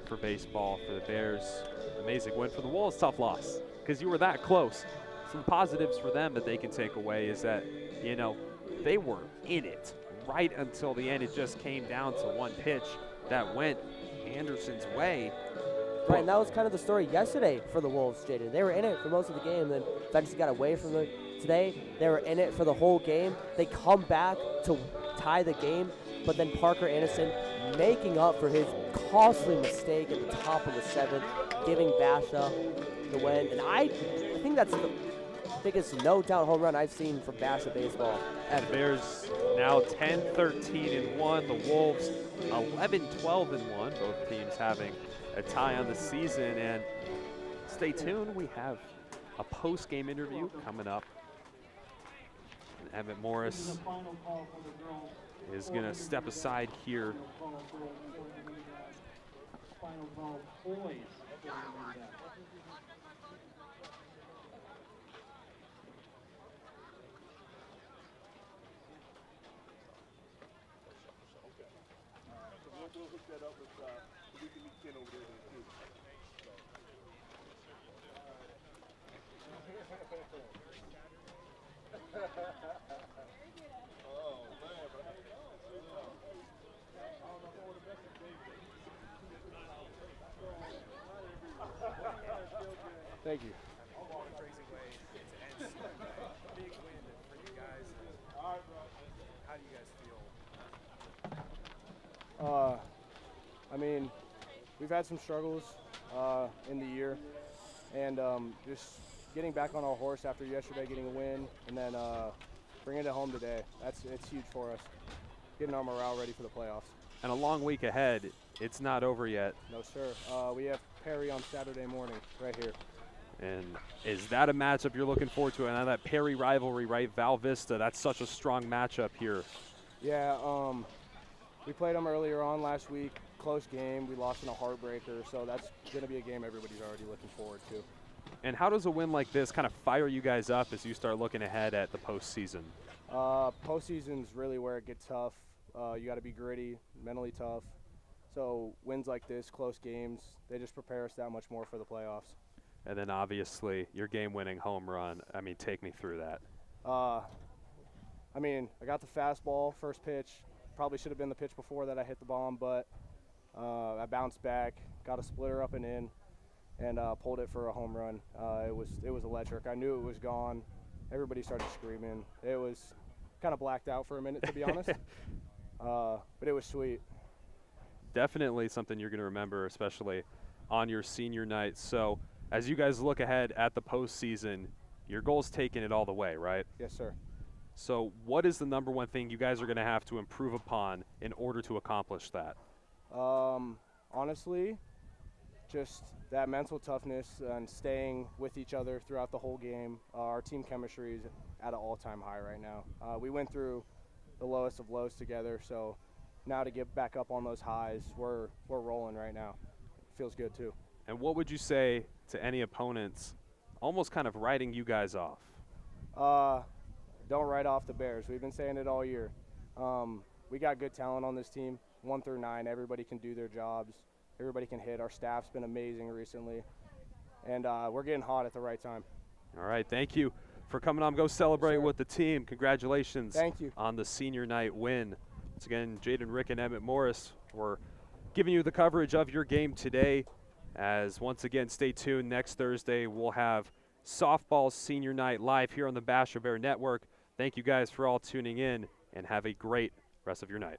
for baseball, for the Bears. Amazing win for the Wolves. Tough loss because you were that close. Some positives for them that they can take away is that, you know, they were in it right until the end. It just came down to one pitch that went Anderson's way. Right, and that was kind of the story yesterday for the Wolves, Jaden. They were in it for most of the game, then eventually got away from it. Today, they were in it for the whole game. They come back to tie the game, but then Parker Anderson making up for his costly mistake at the top of the 7th, giving Basha the win. And I think that's the biggest no-doubt home run I've seen from Basha baseball And ever. Bears now 10-13-1. The Wolves 11-12-1. Both teams having a tie on the season. And stay tuned. We have a post-game interview coming up. And Emmett Morris is going to step aside here. We'll hook that up with, we can meet Ken over there too. Oh man, Thank you. Crazy way to end big win for you guys. How do you guys feel? I mean, we've had some struggles in the year, and just getting back on our horse after yesterday getting a win, and then bringing it home today. It's huge for us. Getting our morale ready for the playoffs. And a long week ahead. It's not over yet. No, sir. We have Perry on Saturday morning right here. And is that a matchup you're looking forward to? And now that Perry rivalry, right? Val Vista, that's such a strong matchup here. Yeah, we played them earlier on last week. Close game. We lost in a heartbreaker, so that's going to be a game everybody's already looking forward to. And how does a win like this kind of fire you guys up as you start looking ahead at the postseason? Postseason's really where it gets tough. You got to be gritty, mentally tough. So wins like this, close games, they just prepare us that much more for the playoffs. And then obviously your game-winning home run. I mean, take me through that. I mean, I got the fastball first pitch. Probably should have been the pitch before that I hit the bomb, but I bounced back, got a splitter up and in, and pulled it for a home run. It was electric. I knew it was gone. Everybody started screaming. It was kind of blacked out for a minute, to be honest. But it was sweet. Definitely something you're going to remember, especially on your senior night. So as you guys look ahead at the postseason, your goal's taking it all the way, right? Yes, sir. So what is the number one thing you guys are going to have to improve upon in order to accomplish that? Honestly, just that mental toughness and staying with each other throughout the whole game. Our team chemistry is at an all-time high right now. We went through the lowest of lows together, so now to get back up on those highs, we're rolling right now. It feels good too. And what would you say to any opponents almost kind of writing you guys off? Don't write off the Bears. We've been saying it all year. We got good talent on this team, 1 through 9. Everybody can do their jobs. Everybody can hit. Our staff's been amazing recently, and we're getting hot at the right time. All right, thank you for coming on. Go celebrate with the team. Congratulations. Thank you. On the senior night win. Once again, Jaden Rick and Emmett Morris were giving you the coverage of your game today. As once again, stay tuned. Next Thursday, we'll have softball senior night live here on the Basha Bear Network. Thank you guys for all tuning in, and have a great rest of your night.